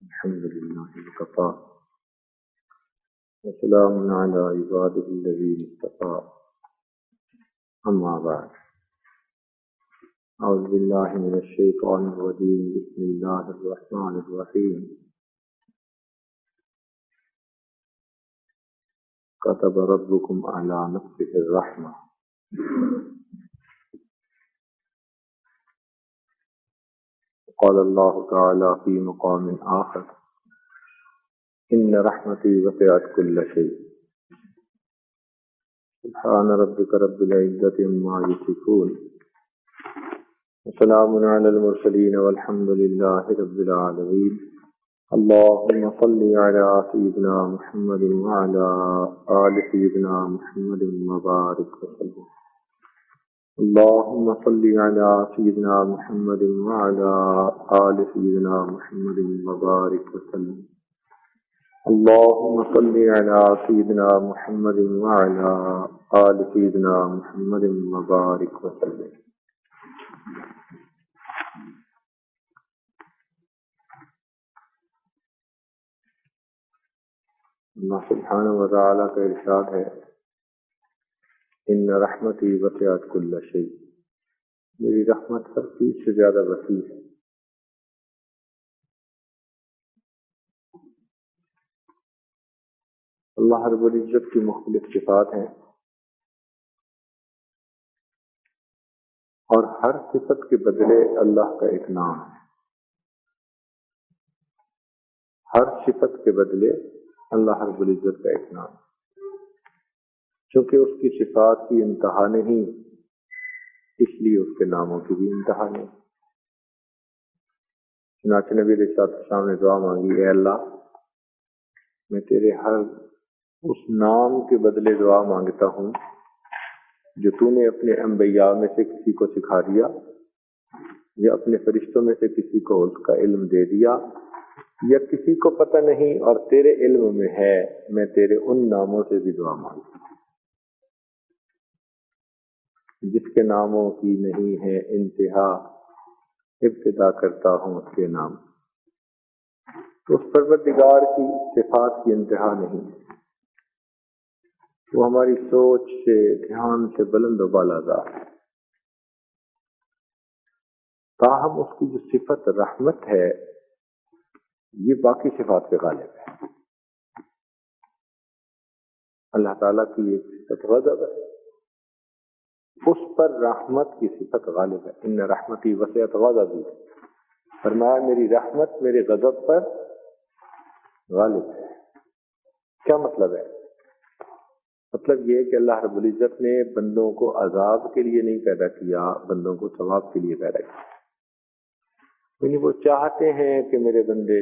الحمد لله وكفى وسلام على عباده الذين اصطفى أما بعد أعوذ بالله من الشيطان الرجيم بسم الله الرحمن الرحيم كتب ربكم على نفسه الرحمة قال الله تعالى في مقام آخر إن رحمتي وسعت كل شيء سبحان ربك رب العزة عما يصفون وسلام على المرسلين والحمد لله رب العالمين اللهم صل على سيدنا محمد وعلى آل سيدنا محمد وبارك وسلم اللهم صل على سيدنا محمد وعلى آل سيدنا محمد وبارك وسلم اللهم صل على سيدنا محمد وعلى آل سيدنا محمد وبارك وسلم اللہ سبحانہ وتعالی کا ارشاد ہے ان رحمتی وسعت کل شیء، میری رحمت ہر چیز سے زیادہ وسیع ہے۔ اللہ رب العزت کی مختلف صفات ہیں اور ہر صفت کے بدلے اللہ کا ایک نام ہے۔ ہر صفت کے بدلے اللہ رب العزت کا ایک نام ہے، چونکہ اس کی صفات کی انتہا نہیں، اس لیے اس کے ناموں کی بھی انتہا نہیں۔ چنانچہ نبی علیہ السلام نے دعا مانگی، اے اللہ میں تیرے ہر اس نام کے بدلے دعا مانگتا ہوں جو تو نے اپنے انبیاء میں سے کسی کو سکھا دیا یا اپنے فرشتوں میں سے کسی کو اس کا علم دے دیا یا کسی کو پتہ نہیں اور تیرے علم میں ہے، میں تیرے ان ناموں سے بھی دعا مانگتا ہوں جس کے ناموں کی نہیں ہے انتہا، ابتدا کرتا ہوں اس کے نام۔ تو اس پروردگار کی صفات کی انتہا نہیں، وہ ہماری سوچ سے دھیان سے بلند و بالا ہے۔ تاہم اس کی جو صفت رحمت ہے یہ باقی صفات کے غالب ہے۔ اللہ تعالیٰ کی ایک صفت غضب ہے، اس پر رحمت کی صفت غالب ہے۔ ان رحمتی وسعت غضبی، فرمایا میری رحمت میرے غضب پر غالب ہے۔ کیا مطلب ہے؟ مطلب یہ ہے کہ اللہ رب العزت نے بندوں کو عذاب کے لیے نہیں پیدا کیا، بندوں کو ثواب کے لیے پیدا کیا۔ یعنی وہ چاہتے ہیں کہ میرے بندے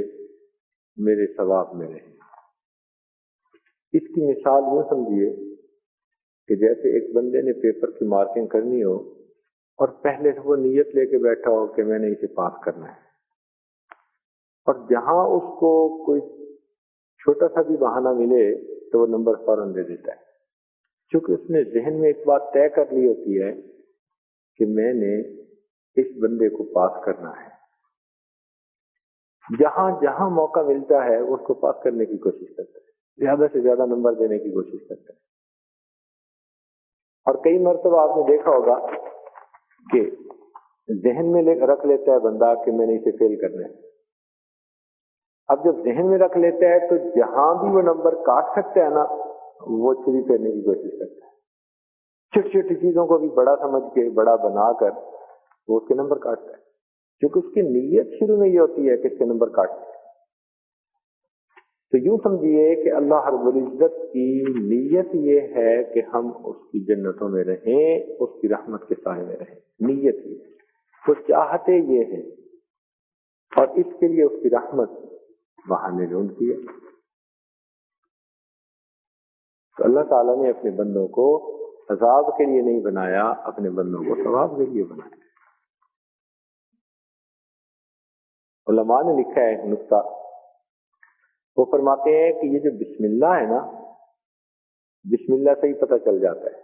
میرے ثواب میں رہیں۔ اس کی مثال وہ سمجھیے کہ جیسے ایک بندے نے پیپر کی مارکنگ کرنی ہو اور پہلے سے وہ نیت لے کے بیٹھا ہو کہ میں نے اسے پاس کرنا ہے، اور جہاں اس کو کوئی چھوٹا سا بھی بہانہ ملے تو وہ نمبر فوراً دے دیتا ہے، چونکہ اس نے ذہن میں ایک بات طے کر لی ہوتی ہے کہ میں نے اس بندے کو پاس کرنا ہے۔ جہاں جہاں موقع ملتا ہے اس کو پاس کرنے کی کوشش کرتا ہے، زیادہ سے زیادہ نمبر دینے کی کوشش کرتا ہے۔ اور کئی مرتبہ آپ نے دیکھا ہوگا کہ ذہن میں رکھ لیتا ہے بندہ کہ میں نے اسے فیل کرنا ہے۔ اب جب ذہن میں رکھ لیتا ہے تو جہاں بھی وہ نمبر کاٹ سکتا ہے نا وہ چھری پھیرنے کی کوشش کرتا ہے، چھوٹی چھوٹی چیزوں کو بھی بڑا سمجھ کے بڑا بنا کر وہ اس کے نمبر کاٹتا ہے، کیونکہ اس کی نیت شروع میں یہ ہوتی ہے کہ اس کے نمبر کاٹتے ہیں۔ تو یوں سمجھیے کہ اللہ رب العزت کی نیت یہ ہے کہ ہم اس کی جنتوں میں رہیں، اس کی رحمت کے سائے میں رہیں، نیت یہ ہے، وہ چاہتے یہ ہے، اور اس کے لیے اس کی رحمت بہانے ڈھونڈتی ہے۔ تو اللہ تعالیٰ نے اپنے بندوں کو عذاب کے لیے نہیں بنایا، اپنے بندوں کو ثواب کے لیے بنایا۔ علماء نے لکھا ہے ایک نکتہ، وہ فرماتے ہیں کہ یہ جو بسم اللہ ہے نا، بسم اللہ سے ہی پتہ چل جاتا ہے۔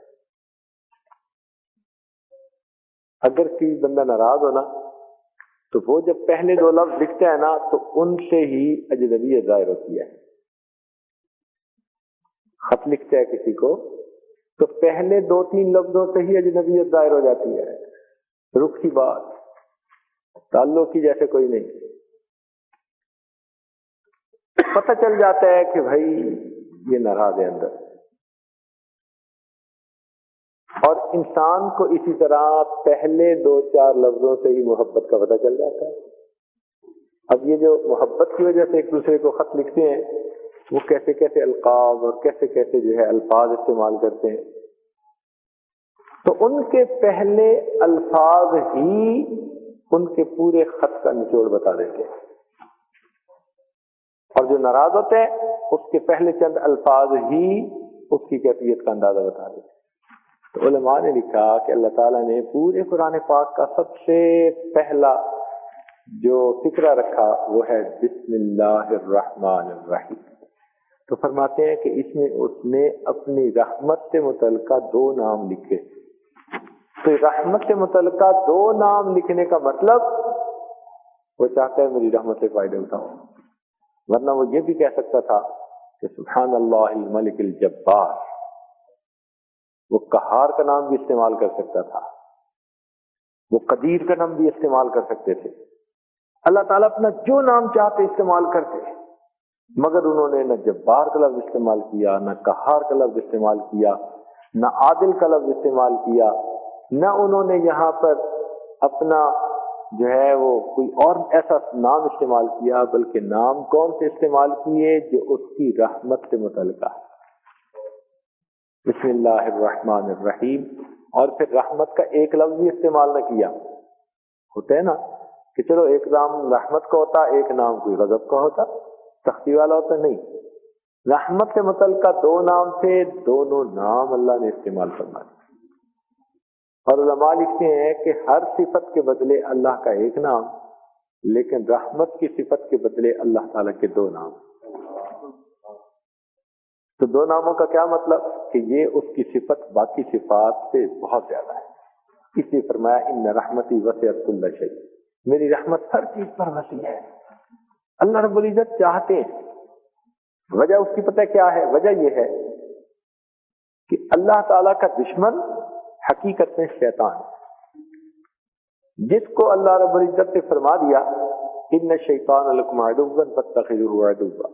اگر کوئی بندہ ناراض ہو نا تو وہ جب پہلے دو لفظ لکھتے ہیں نا تو ان سے ہی اجنبیت ظاہر ہوتی ہے. خط لکھتے ہیں کسی کو تو پہلے دو تین لفظوں سے ہی اجنبیت ظاہر ہو جاتی ہے. رخ کی بات، تعلق کی جیسے کوئی نہیں. پتہ چل جاتا ہے کہ بھائی یہ ناراض ہے اندر. اور انسان کو اسی طرح پہلے دو چار لفظوں سے ہی محبت کا پتہ چل جاتا ہے. اب یہ جو محبت کی وجہ سے ایک دوسرے کو خط لکھتے ہیں وہ کیسے کیسے القاب اور کیسے کیسے جو ہے الفاظ استعمال کرتے ہیں. تو ان کے پہلے الفاظ ہی ان کے پورے خط کا نچوڑ بتا دیتے ہیں. اور جو ناراض ہوتے ہیں اس کے پہلے چند الفاظ ہی اس کی کیفیت کا اندازہ بتا دیتے ہیں. تو علماء نے لکھا کہ اللہ تعالیٰ نے پورے قرآن پاک کا سب سے پہلا جو فکرہ رکھا وہ ہے بسم اللہ الرحمن الرحیم. تو فرماتے ہیں کہ اس میں اس نے اپنی رحمت سے متعلقہ دو نام لکھے. تو رحمت سے متعلقہ دو نام لکھنے کا مطلب وہ چاہتا ہے میری رحمت سے فائدہ اٹھاؤ. ورنہ وہ یہ بھی کہہ سکتا تھا کہ سبحان اللہ الملک الجبار، وہ قہار کا نام بھی استعمال کر سکتا تھا، وہ قدیر کا نام بھی استعمال کر سکتے تھے. اللہ تعالیٰ اپنا جو نام چاہتے استعمال کرتے، مگر انہوں نے نہ جبار کا لفظ استعمال کیا، نہ قہار کا لفظ استعمال کیا، نہ عادل کا لفظ استعمال کیا، نہ انہوں نے یہاں پر اپنا جو ہے وہ کوئی اور ایسا نام استعمال کیا، بلکہ نام کون سے استعمال کیے جو اس کی رحمت سے متعلقہ ہے. بسم اللہ الرحمن الرحیم. اور پھر رحمت کا ایک لفظ بھی استعمال نہ کیا. ہوتا ہے نا کہ چلو ایک نام رحمت کا ہوتا، ایک نام کوئی غضب کا ہوتا، سختی والا ہوتا. نہیں، رحمت سے متعلقہ دو نام تھے، دونوں نام اللہ نے استعمال فرمائے. اور علماء لکھتے ہیں کہ ہر صفت کے بدلے اللہ کا ایک نام، لیکن رحمت کی صفت کے بدلے اللہ تعالیٰ کے دو نام. تو دو ناموں کا کیا مطلب کہ یہ اس کی صفت باقی صفات سے بہت زیادہ ہے. اس لیے فرمایا ان رحمتی وسعت کل شیء، میری رحمت ہر چیز پر وسیع ہے. اللہ رب العزت چاہتے ہیں، وجہ اس کی پتہ کیا ہے؟ وجہ یہ ہے کہ اللہ تعالیٰ کا دشمن حقیقت میں شیطان ہے، جس کو اللہ رب العزت نے فرما دیا ان الشیطان لکم عدو فاتخذوه عدوا.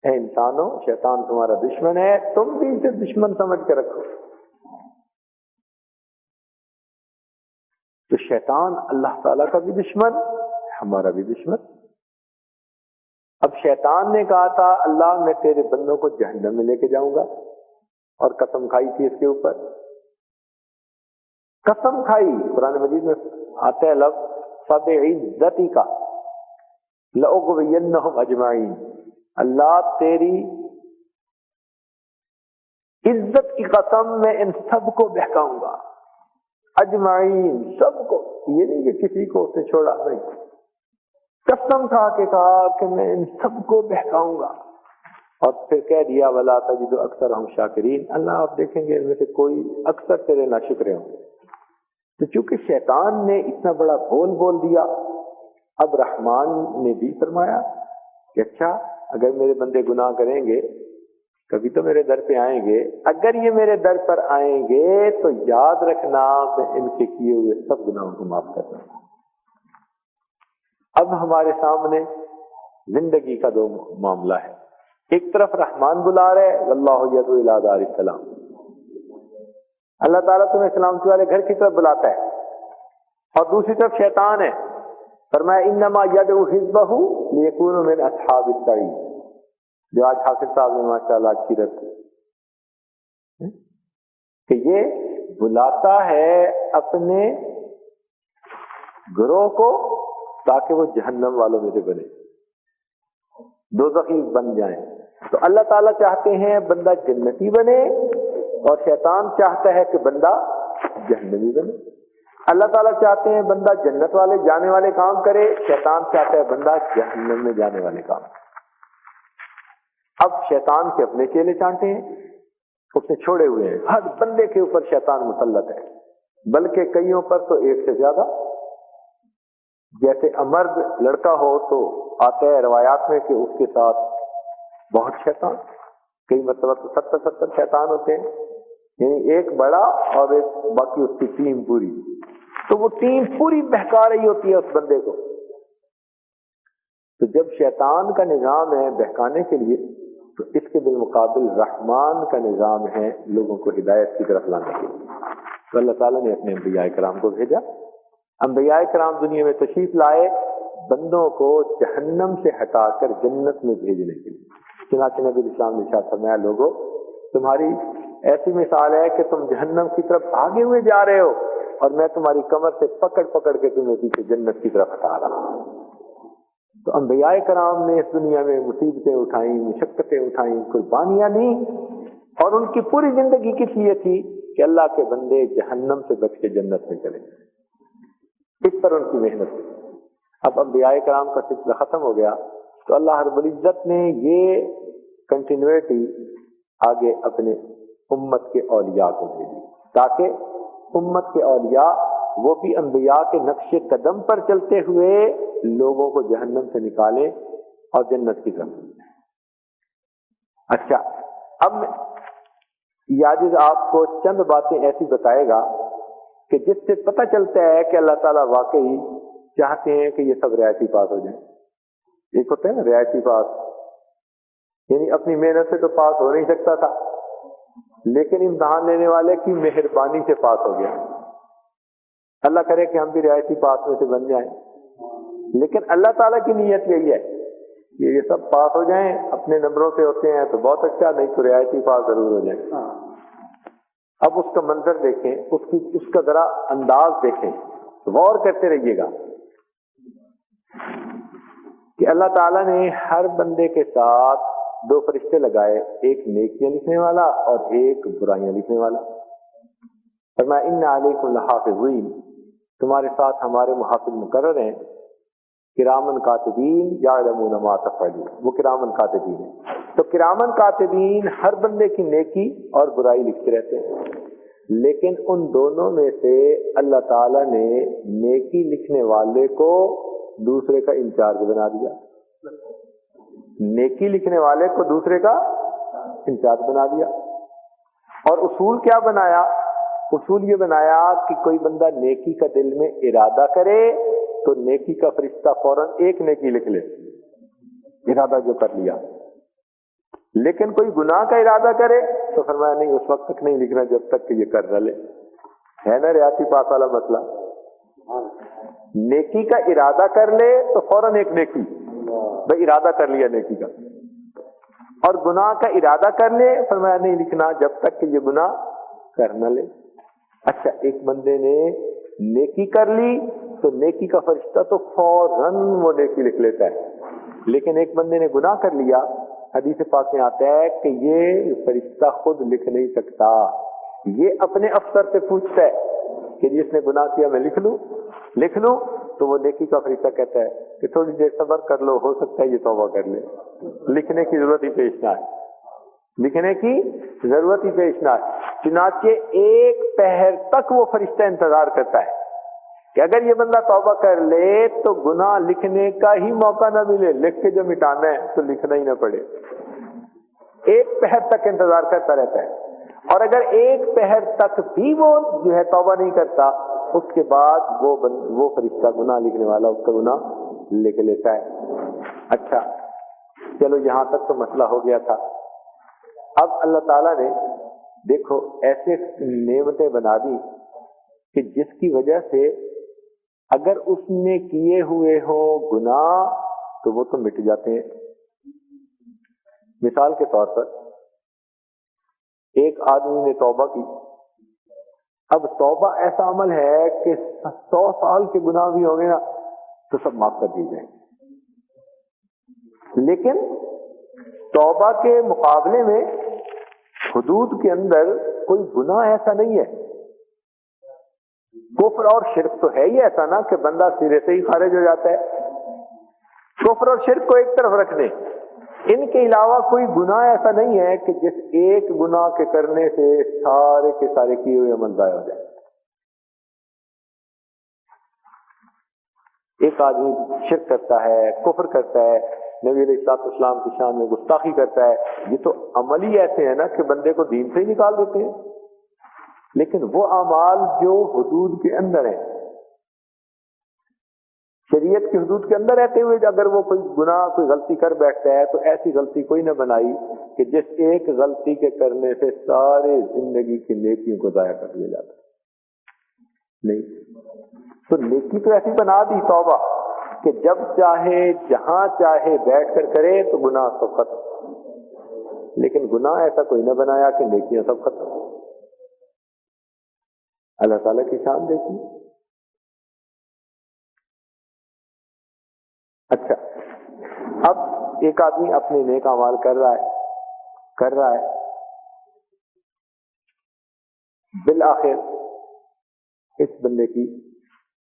اے انسانوں، شیطان تمہارا دشمن ہے، تم بھی اسے دشمن سمجھ کے رکھو. تو شیطان اللہ تعالیٰ کا بھی دشمن، ہمارا بھی دشمن. اب شیطان نے کہا تھا اللہ میں تیرے بندوں کو جہنم میں لے کے جاؤں گا، اور قسم کھائی تھی اس کے اوپر. قسم کھائی، قرآن مجید میں آتا ہے لفظ فبعزتی کا لأغوینہم اجمعین. اللہ تیری عزت کی قسم میں ان سب کو بہکاؤں گا. اجمعین، سب کو، یہ نہیں کہ کسی کو اس نے چھوڑا، نہیں، قسم کھا کے کہا کہ میں ان سب کو بہکاؤں گا. اور پھر کہہ دیا ولا تجد اکثرہم شاکرین، اللہ آپ دیکھیں گے ان میں سے کوئی اکثر تیرے ناشکرے ہوں. تو چونکہ شیطان نے اتنا بڑا بول دیا، اب رحمان نے بھی فرمایا کہ اچھا اگر میرے بندے گناہ کریں گے کبھی تو میرے در پہ آئیں گے. اگر یہ میرے در پر آئیں گے تو یاد رکھنا میں ان کے کیے ہوئے سب گناہوں کو معاف کر دوں گا. اب ہمارے سامنے زندگی کا دو معاملہ ہے. ایک طرف رحمان بلا رہے واللہ یدعو الی دار السلام، اللہ تعالیٰ تمہیں سلامتی والے گھر کی طرف بلاتا ہے. اور دوسری طرف شیطان ہے، فرمایا انما یدعو حزبہ لیکونوا من اصحاب السعیر، جو آج حافظ صاحب نے ماشاءاللہ آج کی رت کہ یہ بلاتا ہے اپنے گروہ کو تاکہ وہ جہنم والوں میں سے بنے، دوزخی بن جائیں. تو اللہ تعالیٰ چاہتے ہیں بندہ جنتی بنے، اور شیطان چاہتا ہے کہ بندہ جہنمی بنے. اللہ تعالیٰ چاہتے ہیں بندہ جنت والے جانے والے کام کرے، شیطان چاہتا ہے بندہ جہنم میں جانے والے کام. اب شیطان کے اپنے چیلے چانٹے ہیں، اس نے چھوڑے ہوئے ہیں. ہر بندے کے اوپر شیطان مسلط ہے، بلکہ کئیوں پر تو ایک سے زیادہ. جیسے امرد لڑکا ہو تو آتا ہے روایات میں کہ اس کے ساتھ بہت شیطان، کئی مرتبہ تو 70 شیطان ہوتے ہیں، یعنی ایک بڑا اور ایک باقی اس کی ٹیم پوری، تو وہ ٹیم پوری بہکا رہی ہوتی ہے اس بندے کو۔ تو جب شیطان کا نظام ہے بہکانے کے لیے، تو اس کے بالمقابل رحمان کا نظام ہے لوگوں کو ہدایت کی طرف لانے کے لیے۔ تو اللہ تعالیٰ نے اپنے انبیاء کرام کو بھیجا، انبیاء کرام دنیا میں تشریف لائے بندوں کو جہنم سے ہٹا کر جنت میں بھیجنے کے لیے۔ چنانچہ نبی اسلام نے ارشاد فرمایا، لوگوں تمہاری ایسی مثال ہے کہ تم جہنم کی طرف بھاگے ہوئے جا رہے ہو اور میں تمہاری کمر سے پکڑ پکڑ کے تمہیں پیچھے جنت کی طرف ہٹا رہا ہوں۔ تو انبیاء کرام نے اس دنیا میں مصیبتیں اٹھائیں، مشقتیں اٹھائیں، قربانیاں دیں، اور ان کی پوری زندگی کس لیے تھی کہ اللہ کے بندے جہنم سے بچ کے جنت میں چلیں، اس پر ان کی محنت تھی۔ اب انبیاء کرام کا سلسلہ ختم ہو گیا تو اللہ رب العزت نے یہ کنٹینیوٹی آگے اپنے امت کے اولیاء کو بھیجی، تاکہ امت کے اولیاء وہ بھی انبیاء کے نقش قدم پر چلتے ہوئے لوگوں کو جہنم سے نکالیں اور جنت کی طرف۔ اچھا، اب یہ عاجز آپ کو چند باتیں ایسی بتائے گا کہ جس سے پتہ چلتا ہے کہ اللہ تعالیٰ واقعی چاہتے ہیں کہ یہ سب رعایتی پاس ہو جائیں۔ ایک ہوتا ہے نا رعایتی پاس، یعنی اپنی محنت سے تو پاس ہو نہیں سکتا تھا، لیکن امتحان لینے والے کی مہربانی سے پاس ہو گیا۔ اللہ کرے کہ ہم بھی رعایتی پاس میں سے بن جائیں، لیکن اللہ تعالیٰ کی نیت یہی ہے کہ یہ سب پاس ہو جائیں، اپنے نمبروں سے ہوتے ہیں تو بہت اچھا، نہیں تو رعایتی پاس ضرور ہو جائیں۔ اب اس کا منظر دیکھیں، اس کا ذرا انداز دیکھیں، غور کرتے رہیے گا کہ اللہ تعالیٰ نے ہر بندے کے ساتھ دو فرشتے لگائے، ایک نیکیاں لکھنے والا اور ایک برائیاں لکھنے والا۔ فرمایا ان علیکم لحافظین، تمہارے ساتھ ہمارے محافظ مقرر ہیں، کرامن کاتبین یعلمون ما تفعلون، وہ کرامن کاتبین ہیں۔ تو کرامن کاتبین ہر بندے کی نیکی اور برائی لکھتے رہتے ہیں، لیکن ان دونوں میں سے اللہ تعالیٰ نے نیکی لکھنے والے کو دوسرے کا انچارج بنا دیا، نیکی لکھنے والے کو دوسرے کا انچارج بنا دیا۔ اور اصول کیا بنایا؟ اصول یہ بنایا کہ کوئی بندہ نیکی کا دل میں ارادہ کرے تو نیکی کا فرشتہ فوراً ایک نیکی لکھ لے، ارادہ جو کر لیا۔ لیکن کوئی گناہ کا ارادہ کرے تو فرمایا نہیں، اس وقت تک نہیں لکھنا جب تک کہ یہ کر نہ لے۔ ہے نا ریاتی پاس والا مسئلہ؟ نیکی کا ارادہ کر لے تو فوراً ایک نیکی، بھائی ارادہ کر لیا نیکی کا، اور گناہ کا ارادہ کر لے فرمایا نہیں لکھنا جب تک کہ یہ گناہ کر نہ لے۔ اچھا، ایک بندے نے نیکی کر لی تو نیکی کا فرشتہ تو فوراً وہ نیکی لکھ لیتا ہے، لیکن ایک بندے نے گناہ کر لیا، حدیث پاک میں آتا ہے کہ یہ فرشتہ خود لکھ نہیں سکتا، یہ اپنے افسر سے پوچھتا ہے کہ جس نے گناہ کیا میں لکھ لوں، تو وہ نیکی کا فرشتہ کہتا ہے کہ تھوڑی دیر صبر کر لو، ہو سکتا ہے یہ توبہ کر لے، لکھنے کی ضرورت ہی پیش نہ ہے، لکھنے کی ضرورت ہی پیش نہ ہے۔ چنانچہ ایک پہر تک وہ فرشتہ انتظار کرتا ہے کہ اگر یہ بندہ توبہ کر لے تو گناہ لکھنے کا ہی موقع نہ ملے، لکھ کے جو مٹانا ہے تو لکھنا ہی نہ پڑے۔ ایک پہر تک انتظار کرتا رہتا ہے، اور اگر ایک پہر تک بھی وہ جو ہے توبہ نہیں کرتا، اس کے بعد وہ فرشتہ گناہ لکھنے والا اس کا گناہ لکھ لیتا ہے۔ اچھا چلو، یہاں تک تو مسئلہ ہو گیا تھا۔ اب اللہ تعالیٰ نے دیکھو ایسے نعمتیں بنا دی کہ جس کی وجہ سے اگر اس نے کیے ہوئے ہوں گناہ تو وہ تو مٹ جاتے ہیں۔ مثال کے طور پر ایک آدمی نے توبہ کی، اب توبہ ایسا عمل ہے کہ 100 سال کے گناہ بھی ہوں گے نا تو سب معاف کر دیے جائیں، لیکن توبہ کے مقابلے میں حدود کے اندر کوئی گناہ ایسا نہیں ہے۔ کفر اور شرک تو ہے ہی ایسا نا کہ بندہ سرے سے ہی خارج ہو جاتا ہے، کفر اور شرک کو ایک طرف رکھ دیں، ان کے علاوہ کوئی گناہ ایسا نہیں ہے کہ جس ایک گناہ کے کرنے سے سارے کے سارے کیے ہوئے عمل ضائع ہو جائے۔ ایک آدمی شرک کرتا ہے، کفر کرتا ہے، نبی علیہ السلام کی شان میں گستاخی کرتا ہے، یہ تو عملی ایسے ہیں نا کہ بندے کو دین سے ہی نکال دیتے ہیں. لیکن وہ اعمال جو حدود کے اندر ہیں، شریعت کی حدود کے اندر رہتے ہوئے اگر وہ کوئی گناہ کوئی غلطی کر بیٹھتا ہے تو ایسی غلطی کوئی نہ بنائی کہ جس ایک غلطی کے کرنے سے سارے زندگی کی نیکیوں کو ضائع کر دیا جاتا ہے. نہیں تو نیکی تو ایسی بنا دی توبہ کہ جب چاہے جہاں چاہے بیٹھ کر کرے تو گناہ سب ختم. لیکن گناہ ایسا کوئی نہ بنایا کہ نیکیاں سب ختم. اللہ تعالیٰ کی شان دیکھی. اچھا، اب ایک آدمی اپنے نیک اعمال کر رہا ہے بالآخر اس بندے کی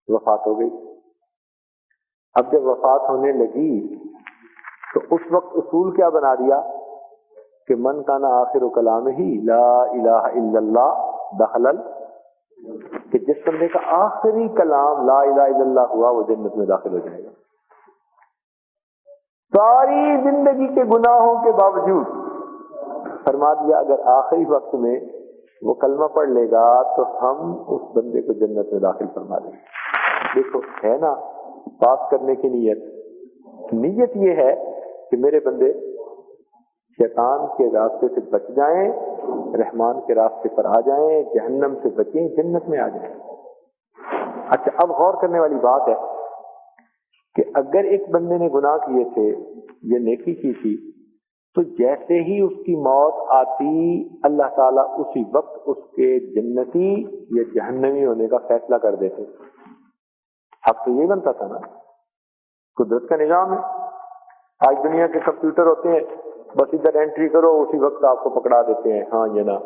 وفات ہو گئی. اب جب وفات ہونے لگی تو اس وقت اصول کیا بنا دیا کہ من کان آخر کلام ہی لا الہ الا اللہ دخل کہ جس بندے کا آخری کلام لا الہ الا اللہ ہوا وہ جنت میں داخل ہو جائے گا. ساری زندگی کے گناہوں کے باوجود فرما دیا اگر آخری وقت میں وہ کلمہ پڑھ لے گا تو ہم اس بندے کو جنت میں داخل فرما دیں گے. دیکھو ہے نا پاس کرنے کی نیت یہ ہے کہ میرے بندے شیطان کے راستے سے بچ جائیں، رحمان کے راستے پر آ جائیں، جہنم سے بچیں، جنت میں آ جائیں. اچھا، اب غور کرنے والی بات ہے کہ اگر ایک بندے نے گناہ کیے تھے یا نیکی کی تھی تو جیسے ہی اس کی موت آتی اللہ تعالیٰ اسی وقت اس کے جنتی یا جہنمی ہونے کا فیصلہ کر دیتے. اب تو یہ بنتا تھا نا، قدرت کا نظام ہے. آج دنیا کے کمپیوٹر ہوتے ہیں، بس ادھر انٹری کرو اسی وقت آپ کو پکڑا دیتے ہیں ہاں یہ نا.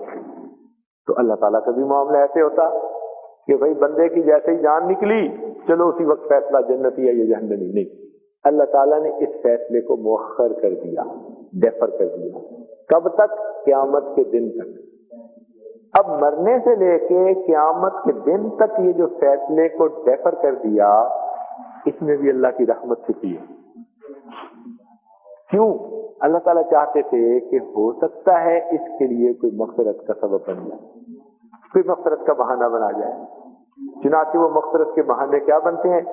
تو اللہ تعالیٰ کا بھی معاملہ ایسے ہوتا کہ بھائی بندے کی جیسے ہی جان نکلی چلو اسی وقت فیصلہ جنتی ہے یا جہنمی. نہیں، اللہ تعالیٰ نے اس فیصلے کو مؤخر کر دیا، ڈیفر کر دیا. کب تک؟ قیامت کے دن تک. اب مرنے سے لے کے قیامت کے دن تک یہ جو فیصلے کو ڈیفر کر دیا اس میں بھی اللہ کی رحمت چھپی ہے. کیوں؟ اللہ تعالیٰ چاہتے تھے کہ ہو سکتا ہے اس کے لیے کوئی مغفرت کا سبب بن جائے، کوئی مغفرت کا بہانہ بنا جائے. چنانچہ وہ مغفرت کے بہانے کیا بنتے ہیں؟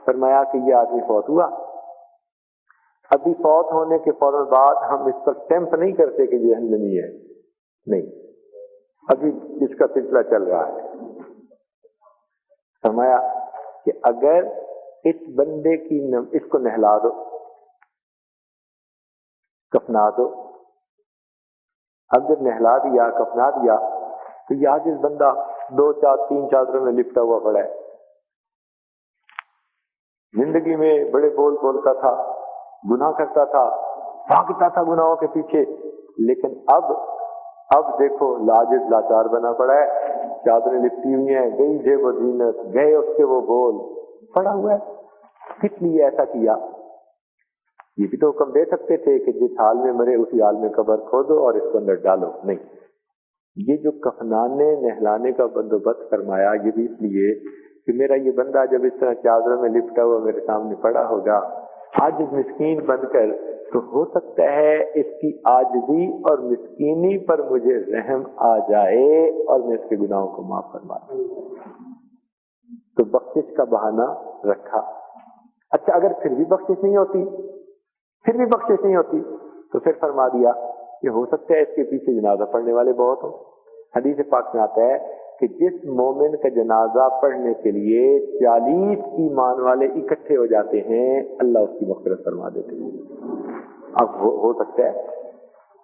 فرمایا کہ یہ آدمی فوت ہوا، ابھی فوت ہونے کے فوراً بعد ہم اس پر سٹیمپ نہیں کرتے کہ یہ جہنمی ہے. نہیں، ابھی اس کا سلسلہ چل رہا ہے. فرمایا کہ اگر اس بندے کی اس کو نہلا دو، کفنا دو. اب جب نہلا دیا کفنا دیا تو یہ آج اس بندہ 2-3 چادروں میں لپٹا ہوا پڑا ہے. زندگی میں بڑے بول بولتا تھا، گناہ کرتا تھا، بھاگتا تھا گناہوں کے پیچھے، لیکن اب دیکھو لاجد لاچار بنا پڑا ہے. چادریں لپٹی ہوئی ہیں، گئی جیب و زینت، گئے اس کے وہ بول، پڑا ہوا ہے. کس لیے ایسا کیا؟ یہ بھی تو حکم دے سکتے تھے کہ جس حال میں مرے اسی حال میں قبر کھودو اور اس کو اندر ڈالو. نہیں، یہ جو کفنانے نہلانے کا بندوبست فرمایا یہ بھی اس لیے کہ میرا یہ بندہ جب اس طرح چادروں میں لپٹا ہوا میرے سامنے پڑا ہوگا آج مسکین بن کر، تو ہو سکتا ہے اس کی عاجزی اور مسکینی پر مجھے رحم آ جائے اور میں اس کے گناہوں کو معاف فرما دوں. تو بخشش کا بہانہ رکھا. اچھا، اگر پھر بھی بخشش نہیں ہوتی تو پھر فرما دیا کہ ہو سکتا ہے اس کے پیچھے جنازہ پڑھنے والے بہت ہوں. حدیث پاک میں آتا ہے کہ جس مومن کا جنازہ پڑھنے کے لیے 40 ایمان والے اکٹھے ہو جاتے ہیں اللہ اس کی مغفرت فرما دیتے ہیں. اب ہو سکتا ہے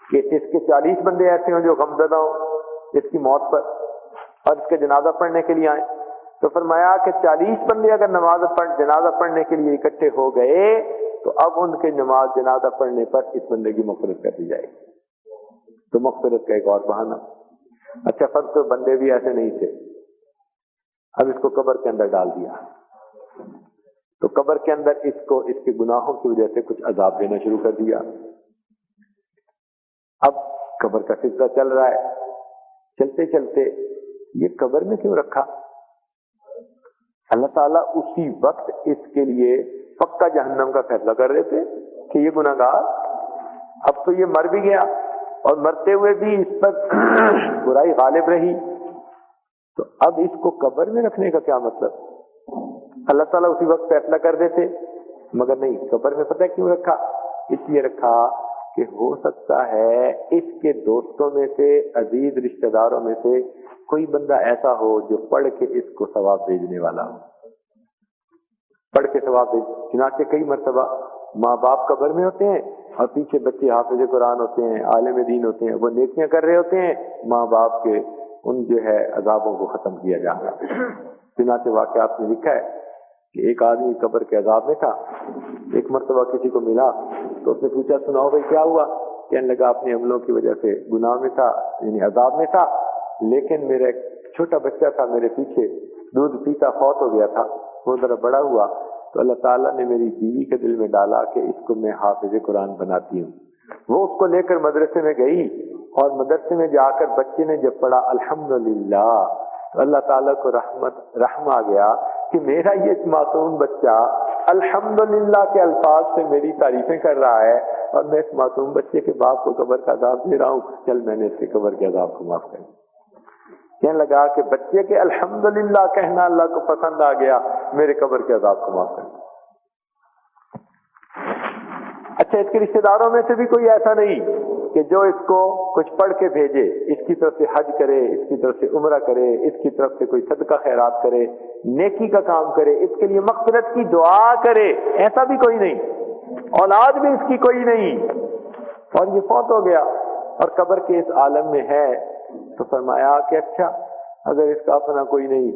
کہ اس کے 40 بندے ایسے ہوں جو غمزدہ ہوں اس کی موت پر اور اس کے جنازہ پڑھنے کے لیے آئیں. تو فرمایا کہ 40 بندے اگر جنازہ پڑھنے کے لیے اکٹھے ہو گئے تو اب ان کے نماز جنازہ پڑھنے پر اس بندے کی مغفرت کر دی جائے گی. تو مغفرت کا ایک اور بہانہ. اچھا، فرض تو بندے بھی ایسے نہیں تھے، اب اس کو قبر کے اندر ڈال دیا تو قبر کے اندر اس کو اس کے گناہوں کی وجہ سے کچھ عذاب دینا شروع کر دیا. اب قبر کا سلسلہ چل رہا ہے، چلتے چلتے یہ قبر میں کیوں رکھا؟ اللہ تعالیٰ اسی وقت اس کے لیے پکا جہنم کا فیصلہ کر دیتے کہ یہ گناہگار، اب تو یہ مر بھی گیا اور مرتے ہوئے بھی اس پر برائی غالب رہی، تو اب اس کو قبر میں رکھنے کا کیا مطلب؟ اللہ تعالیٰ اسی وقت فیصلہ کر دیتے، مگر نہیں، قبر میں پتہ کیوں رکھا؟ اس لیے رکھا کہ ہو سکتا ہے اس کے دوستوں میں سے، عزیز رشتہ داروں میں سے کوئی بندہ ایسا ہو جو پڑھ کے اس کو ثواب بھیجنے والا ہو، پڑھ کے ثواب بھیج۔ چنانچہ کئی مرتبہ ماں باپ قبر میں ہوتے ہیں اور پیچھے بچے حافظ قرآن ہوتے ہیں، عالم دین ہوتے ہیں، وہ نیکیاں کر رہے ہوتے ہیں، ماں باپ کے ان جو ہے عذابوں کو ختم کیا جا رہا ہے۔ چنانچہ واقعات میں لکھا ہے کہ ایک آدمی قبر کے عذاب میں تھا، ایک مرتبہ کسی کو ملا تو اس نے پوچھا سناؤ بھائی کیا ہوا؟ کہنے لگا اپنے عملوں کی وجہ سے گناہ میں تھا، یعنی عذاب میں تھا، لیکن میرا ایک چھوٹا بچہ تھا میرے پیچھے، دودھ پیتا فوت ہو گیا تھا، وہ ذرا بڑا ہوا تو اللہ تعالیٰ نے میری بیوی کے دل میں ڈالا کہ اس کو میں حافظ قرآن بناتی ہوں۔ وہ اس کو لے کر مدرسے میں گئی اور مدرسے میں جا کر بچے نے جب پڑھا الحمدللہ تو اللہ تعالیٰ کو رحم آ گیا کہ میرا یہ معصوم بچہ الحمدللہ کے الفاظ سے میری تعریفیں کر رہا ہے اور میں اس معصوم بچے کے باپ کو قبر کا عذاب دے رہا ہوں، چل میں نے اس کے قبر کے عذاب کو معاف کر دیا۔ کہنے لگا کہ بچے کے الحمدللہ کہنا اللہ کو پسند آ گیا، میرے قبر کے عذاب کو معاف کر دیا۔ اچھا، اس کے رشتہ داروں میں سے بھی کوئی ایسا نہیں کہ جو اس کو کچھ پڑھ کے بھیجے، اس کی طرف سے حج کرے، اس کی طرف سے عمرہ کرے، اس کی طرف سے کوئی صدقہ خیرات کرے، نیکی کا کام کرے، اس کے لیے مغفرت کی دعا کرے، ایسا بھی کوئی نہیں، اولاد بھی اس کی کوئی نہیں، اور یہ فوت ہو گیا اور قبر کے اس عالم میں ہے۔ تو فرمایا کہ اچھا اگر اس کا اپنا کوئی نہیں،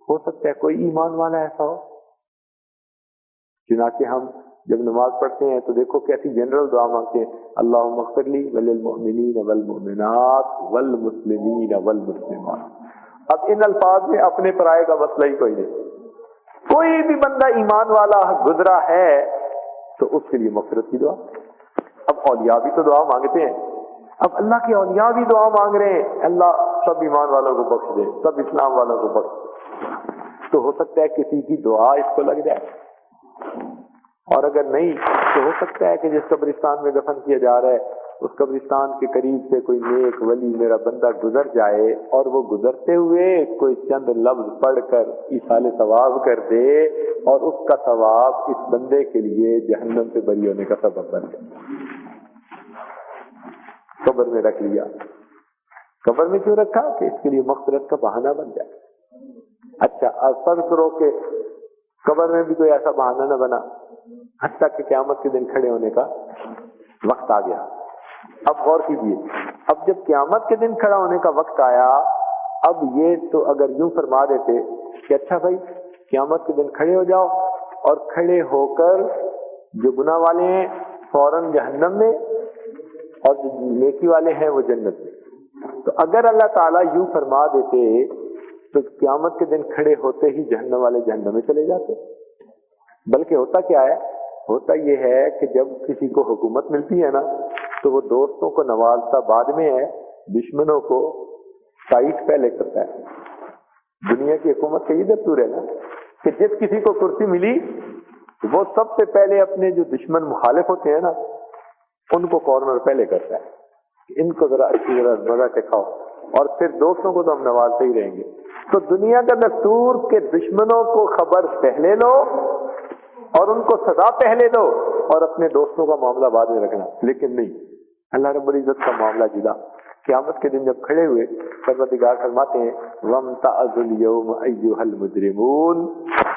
ہو سکتا ہے کوئی ایمان والا ایسا ہو۔ چنانچہ ہم جب نماز پڑھتے ہیں تو دیکھو کیسی جنرل دعا مانگتے ہیں، اللہم اغفر لی وللمؤمنین والمؤمنات والمسلمین والمسلمات۔ اب ان الفاظ میں اپنے پرائے کا مسئلہ ہی کوئی نہیں، کوئی بھی بندہ ایمان والا گزرا ہے تو اس کے لیے مغفرت کی دعا۔ اب اولیاء بھی تو دعا مانگتے ہیں، اب اللہ کے اولیاء بھی دعا مانگ رہے ہیں اللہ سب ایمان والوں کو بخش دے، سب اسلام والوں کو بخش، تو ہو سکتا ہے کسی کی دعا اس کو لگ جائے، اور اگر نہیں تو ہو سکتا ہے کہ جس قبرستان میں دفن کیا جا رہا ہے اس قبرستان کے قریب سے کوئی نیک ولی میرا بندہ گزر جائے اور وہ گزرتے ہوئے کوئی چند لفظ پڑھ کر ایصال ثواب کر دے اور اس کا ثواب اس بندے کے لیے جہنم سے بری ہونے کا سبب بن جائے۔ قبر میں رکھ لیا، قبر میں کیوں رکھا؟ کہ اس کے لیے مغفرت کا بہانہ بن جائے۔ اچھا، اب فرض کرو کہ قبر میں بھی کوئی ایسا بہانہ نہ بنا، حتیٰ کہ قیامت کے دن کھڑے ہونے کا وقت آ گیا۔ اب غور کیجیے، اب جب قیامت کے دن کھڑا ہونے کا وقت آیا، اب یہ تو اگر یوں فرما دیتے کہ اچھا بھائی قیامت کے دن کھڑے ہو جاؤ، اور کھڑے ہو کر جو گناہ والے ہیں فوراً جہنم میں اور جو نیکی والے ہیں وہ جنت میں، تو اگر اللہ تعالیٰ یوں فرما دیتے تو قیامت کے دن کھڑے ہوتے ہی جہنم والے جہنم میں چلے جاتے۔ بلکہ ہوتا کیا ہے؟ ہوتا یہ ہے کہ جب کسی کو حکومت ملتی ہے نا تو وہ دوستوں کو نوازتا بعد میں ہے، دشمنوں کو سائٹ پہلے کرتا ہے۔ دنیا کی حکومت کا یہ دستور ہے نا کہ جس کسی کو کرسی ملی وہ سب سے پہلے اپنے جو دشمن مخالف ہوتے ہیں نا ان کو کارنر پہلے کرتا ہے، ان کو ذرا اچھی طرح مزہ چکھاؤ، اور پھر دوستوں کو تو ہم نوازتے ہی رہیں گے۔ تو دنیا کا دستور کہ دشمنوں کو خبر پہلے لو اور ان کو سزا پہلے دو اور اپنے دوستوں کا معاملہ بعد میں رکھنا، لیکن نہیں، اللہ رب العزت کا معاملہ جدا۔ قیامت کے دن جب کھڑے ہوئے پروردگار فرماتے ہیں وَامْتَعَظُوا الْيَوْمَ أَيُّهَا الْمُجْرِمُونَ،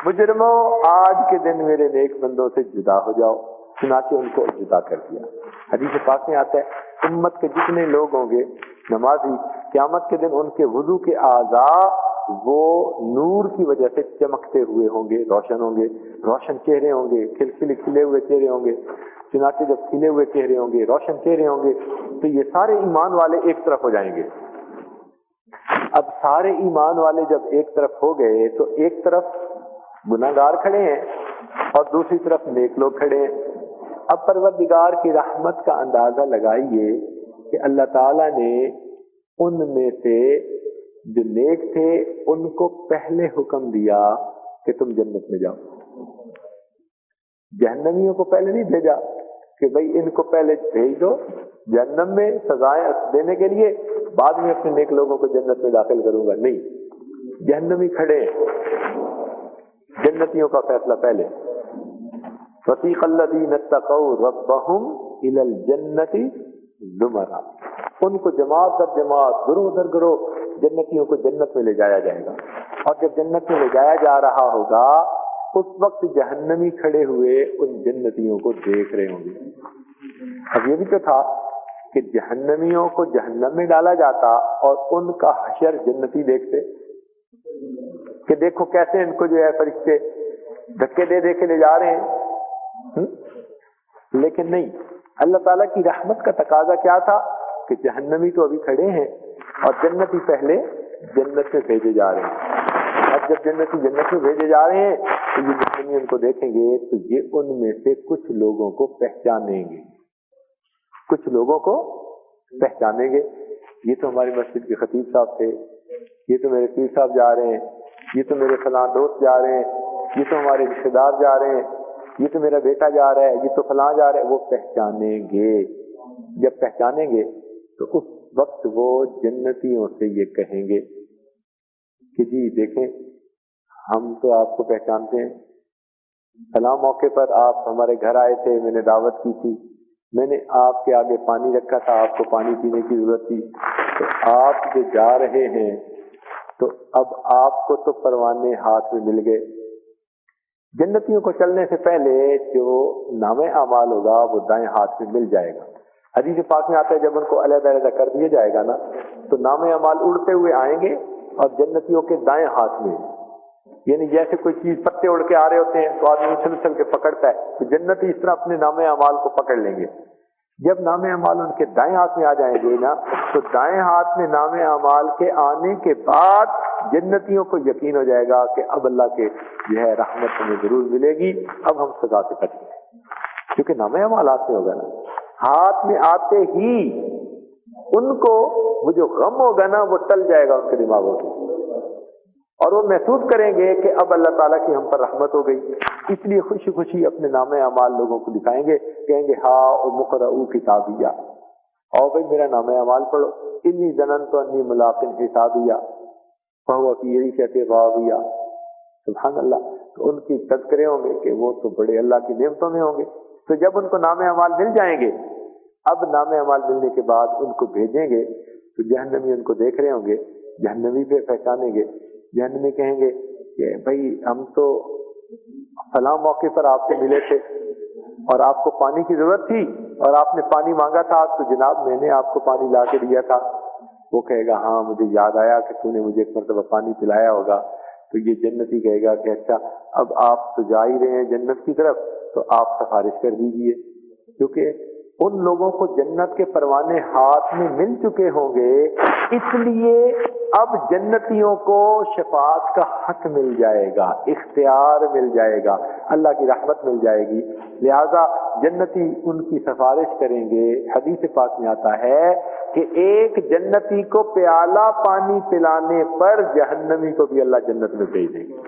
مجرموں آج کے دن میرے نیک بندوں سے جدا ہو جاؤ۔ چنانچہ ان کو جدا کر دیا۔ حدیث پاک میں آتا ہے امت کے جتنے لوگ ہوں گے نمازی، قیامت کے دن ان کے وضو کے اعضاء وہ نور کی وجہ سے چمکتے ہوئے ہوں گے، روشن ہوں گے، روشن چہرے ہوں گے، کھلے ہوئے چہرے ہوں گے۔ چنانچہ جب کھلے ہوئے چہرے ہوں گے، روشن چہرے ہوں گے تو یہ سارے ایمان والے ایک طرف ہو جائیں گے۔ اب سارے ایمان والے جب ایک طرف ہو گئے تو ایک طرف گناہگار کھڑے ہیں اور دوسری طرف نیک لوگ کھڑے ہیں۔ اب پروردگار کی رحمت کا اندازہ لگائیے کہ اللہ تعالیٰ نے ان میں سے جو نیک تھے ان کو پہلے حکم دیا کہ تم جنت میں جاؤ. جہنمیوں کو پہلے نہیں بھیجا کہ بھائی ان کو پہلے بھیج دو جہنم میں سزائیں دینے کے لیے، بعد میں اپنے نیک لوگوں کو جنت میں داخل کروں گا. نہیں، جہنمی کھڑے ہیں، جنتیوں کا فیصلہ پہلے. وَسِيقَ الَّذِينَ اتَّقَوْا رَبَّهُمْ إِلَى الْجَنَّةِ زُمَرًا، ان کو جماعت در جماعت، گروہ در گروہ جنتیوں کو جنت میں لے جایا جائے گا. اور جب جنت میں لے جایا جا رہا ہوگا اس وقت جہنمی کھڑے ہوئے ان جنتیوں کو دیکھ رہے ہوں گے. اب یہ بھی تو تھا کہ جہنمیوں کو جہنم میں ڈالا جاتا اور ان کا حشر جنتی دیکھتے کہ دیکھو کیسے ان کو جو ہے فرشتے دھکے دے دے کے لے جا رہے ہیں. لیکن نہیں، اللہ تعالیٰ کی رحمت کا تقاضا کیا تھا کہ جہنمی تو ابھی کھڑے ہیں اور جنتی پہلے جنت میں بھیجے جا رہے ہیں. اب جب جنتی جنت میں بھیجے جا رہے ہیں تو یہ جہنمی ان کو دیکھیں گے تو یہ ان میں سے کچھ لوگوں کو پہچانیں گے، کچھ لوگوں کو پہچانیں گے. یہ تو ہماری مسجد کے خطیب صاحب تھے، یہ تو میرے پیر صاحب جا رہے ہیں، یہ تو میرے فلاں دوست جا رہے ہیں، یہ تو ہمارے رشتے دار جا رہے ہیں، یہ تو میرا بیٹا جا رہا ہے، یہ تو فلاں جا رہا ہے. وہ پہچانیں گے. جب پہچانیں گے تو اس وقت وہ جنتیوں سے یہ کہیں گے کہ جی دیکھیں ہم تو آپ کو پہچانتے ہیں، فلاں موقع پر آپ ہمارے گھر آئے تھے، میں نے دعوت کی تھی، میں نے آپ کے آگے پانی رکھا تھا، آپ کو پانی پینے کی ضرورت تھی، تو آپ جو جا رہے ہیں تو اب آپ کو تو پروانے ہاتھ میں مل گئے. جنتیوں کو چلنے سے پہلے جو نام اعمال ہوگا وہ دائیں ہاتھ میں مل جائے گا. حدیث پاک میں آتا ہے جب ان کو علیحدہ علیحدہ کر دیا جائے گا نا تو نام اعمال اڑتے ہوئے آئیں گے اور جنتیوں کے دائیں ہاتھ میں، یعنی جیسے کوئی چیز پتے اڑ کے آ رہے ہوتے ہیں تو آدمی اچھل اچھل کے پکڑتا ہے، تو جنتی اس طرح اپنے نام اعمال کو پکڑ لیں گے. جب نام اعمال ان کے دائیں ہاتھ میں آ جائیں گے نا تو دائیں ہاتھ میں نام اعمال کے آنے کے بعد جنتیوں کو یقین ہو جائے گا کہ اب اللہ کے جو ہے رحمت ہمیں ضرور ملے گی، اب ہم سزا سے بچیں گے. کیونکہ نام اعمال ہاتھ میں ہوگا نا، ہاتھ میں آتے ہی ان کو وہ جو غم ہوگا نا وہ ٹل جائے گا ان کے دماغوں سے، اور وہ محسوس کریں گے کہ اب اللہ تعالیٰ کی ہم پر رحمت ہو گئی. اس لیے خوشی خوشی اپنے نام اعمال لوگوں کو دکھائیں گے، کہیں گے ہاں مقرؤ کتابیہ، اور بھائی میرا نام اعمال پڑھو، انی ظننت انی ملاق حسابیہ فہو فی عیشۃ راضیہ. سبحان اللہ. تو ان کی تذکرے ہوں گے کہ وہ تو بڑے اللہ کی نعمتوں میں ہوں گے. تو جب ان کو نام اعمال مل جائیں گے، اب نام اعمال ملنے کے بعد ان کو بھیجیں گے تو جہنمی ان کو دیکھ رہے ہوں گے، جہنمی پہ پہچانیں گے. جہنمی کہیں گے کہ بھائی ہم تو فلاں موقع پر آپ سے ملے تھے اور آپ کو پانی کی ضرورت تھی اور آپ نے پانی مانگا تھا تو جناب میں نے آپ کو پانی لا کے دیا تھا. وہ کہے گا ہاں مجھے یاد آیا کہ تو نے مجھے ایک مرتبہ پانی پلایا ہوگا. تو یہ جنتی کہے گا کہ اچھا اب آپ تو جا ہی رہے ہیں جنت کی طرف تو آپ سفارش کر دیجئے، کیونکہ ان لوگوں کو جنت کے پروانے ہاتھ میں مل چکے ہوں گے، اس لیے اب جنتیوں کو شفاعت کا حق مل جائے گا، اختیار مل جائے گا، اللہ کی رحمت مل جائے گی. لہذا جنتی ان کی سفارش کریں گے. حدیث پاک میں آتا ہے کہ ایک جنتی کو پیالہ پانی پلانے پر جہنمی کو بھی اللہ جنت میں بھیج دیں گے.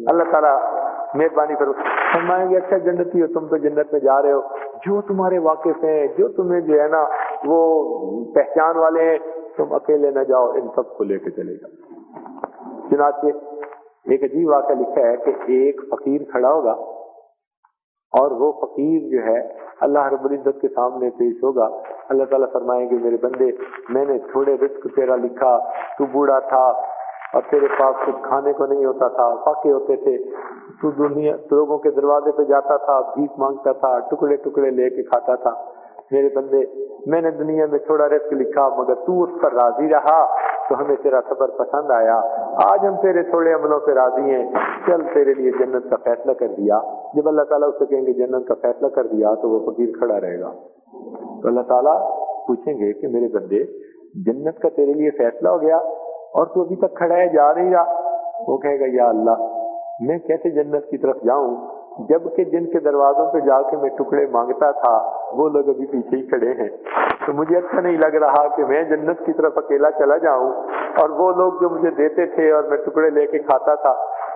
اللہ تعالیٰ مہربانی کرو فرمائیں گے اچھا جنتی ہو تم تو جنت میں جا رہے ہو، جو تمہارے واقف ہیں، جو تمہیں جو ہے نا وہ پہچان والے ہیں، تم اکیلے نہ جاؤ، ان سب کو لے کے چلے جاؤ. چنانچہ ایک عجیب واقعہ لکھا ہے کہ ایک فقیر کھڑا ہوگا اور وہ فقیر جو ہے اللہ رب العزت کے سامنے پیش ہوگا. اللہ تعالیٰ فرمائیں گے میرے بندے میں نے تھوڑے رزق تیرا لکھا، تو بوڑھا تھا اور تیرے پاس کچھ کھانے کو نہیں ہوتا تھا، فاقے ہوتے تھے، تو دنیا لوگوں کے دروازے پہ جاتا تھا، بھیک مانگتا تھا، ٹکڑے ٹکڑے لے کے کھاتا تھا. میرے بندے میں نے دنیا میں تھوڑا رزق لکھا مگر تو اس پر راضی رہا تو ہمیں تیرا صبر پسند آیا، آج ہم تیرے تھوڑے عملوں پہ راضی ہیں، چل تیرے لیے جنت کا فیصلہ کر دیا. جب اللہ تعالیٰ اس سے کہیں گے جنت کا فیصلہ کر دیا تو وہ فقیر کھڑا رہے گا. تو اللہ تعالیٰ پوچھیں گے کہ میرے بندے جنت کا تیرے لیے فیصلہ ہو گیا اور تو ابھی تک کھڑا ہے، جا نہیں رہا. وہ کہے گا یا اللہ میں کیسے جنت کی طرف جاؤں جبکہ جن کے دروازوں پہ جا کے میں ٹکڑے مانگتا تھا وہ لوگ ابھی پیچھے ہی کھڑے ہیں. تو مجھے اچھا نہیں لگ رہا کہ میں جنت کی طرف اکیلا چلا جاؤں اور وہ لوگ جو مجھے دیتے تھے اور میں ٹکڑے لے کے کھاتا تھا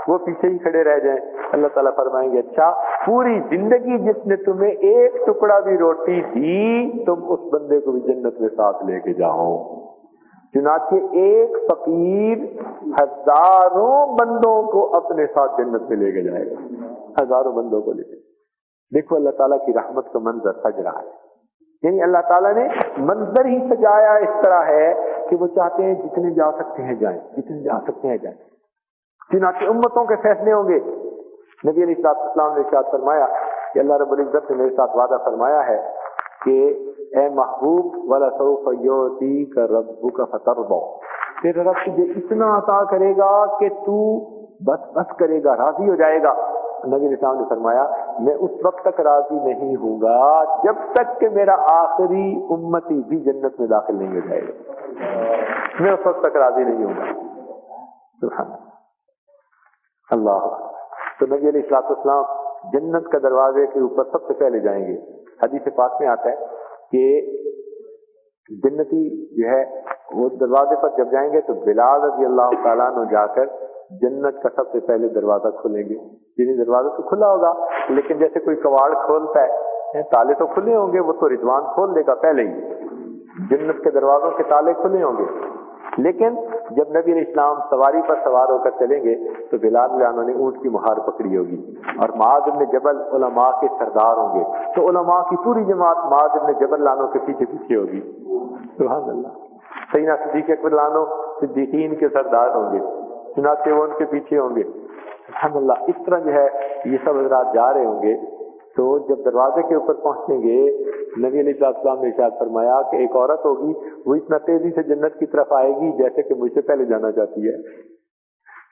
وہ پیچھے ہی کھڑے رہ جائیں. اللہ تعالیٰ فرمائیں گے اچھا پوری زندگی جس نے تمہیں ایک ٹکڑا بھی روٹی دی تم اس بندے کو بھی جنت میں ساتھ لے کے جاؤ. چنانچہ ایک فقیر ہزاروں بندوں کو اپنے ساتھ جنت میں لے کے جائے گا, ہزاروں بندوں کو لے کے. دیکھو اللہ تعالیٰ کی رحمت کا منظر سج رہا ہے, یعنی اللہ تعالیٰ نے منظر ہی سجایا اس طرح ہے کہ وہ چاہتے ہیں جتنے جا سکتے ہیں جائیں, جتنے جا سکتے ہیں جائیں. چنانچہ امتوں کے فیصلے ہوں گے. نبی علیہ السلام نے ارشاد فرمایا کہ اللہ رب العزت نے میرے ساتھ وعدہ فرمایا ہے کہ اے محبوب وَلَسَوْفَ يُعْطِيكَ رَبُّكَ فَتَرْضَىٰ, تیرا رب تجھے اتنا عطا کرے گا کہ تو بس کرے گا, راضی ہو جائے گا. نبی علیہ السلام نے فرمایا میں اس وقت تک راضی نہیں ہوں گا جب تک کہ میرا آخری امتی بھی جنت میں داخل نہیں ہو جائے گا. میں اس وقت تک راضی نہیں ہوں گا. سبحان اللہ. تو نبی علیہ السلام جنت کا دروازے کے اوپر سب سے پہلے جائیں گے. حدیث پاک میں آتا ہے کہ جنتی جو ہے وہ دروازے پر جب جائیں گے تو بلال رضی اللہ تعالیٰ عنہ جا کر جنت کا سب سے پہلے دروازہ کھولیں گے. جنہیں دروازہ تو کھلا ہوگا لیکن جیسے کوئی کواڑ کھولتا ہے, تالے تو کھلے ہوں گے, وہ تو رضوان کھول دے گا پہلے ہی. جنت کے دروازوں کے تالے کھلے ہوں گے, لیکن جب نبی علیہ السلام سواری پر سوار ہو کر چلیں گے تو بلال رضی اللہ عنہ نے اونٹ کی مہار پکڑی ہوگی اور معاذ بن جبل علماء کے سردار ہوں گے, تو علماء کی پوری جماعت معاذ بن جبل لانوں کے پیچھے پیچھے ہوگی. سبحان اللہ. سیدنا صدیق اکبر لانوں صدیقین کے سردار ہوں گے, چنانچہ وہ ان کے پیچھے ہوں گے. سبحان اللہ. اس طرح جو ہے یہ سب حضرات جا رہے ہوں گے. تو جب دروازے کے اوپر پہنچیں گے نبی علیہ السلام نے ارشاد فرمایا کہ ایک عورت ہوگی وہ اتنا تیزی سے جنت کی طرف آئے گی جیسے کہ مجھ سے پہلے جانا چاہتی ہے.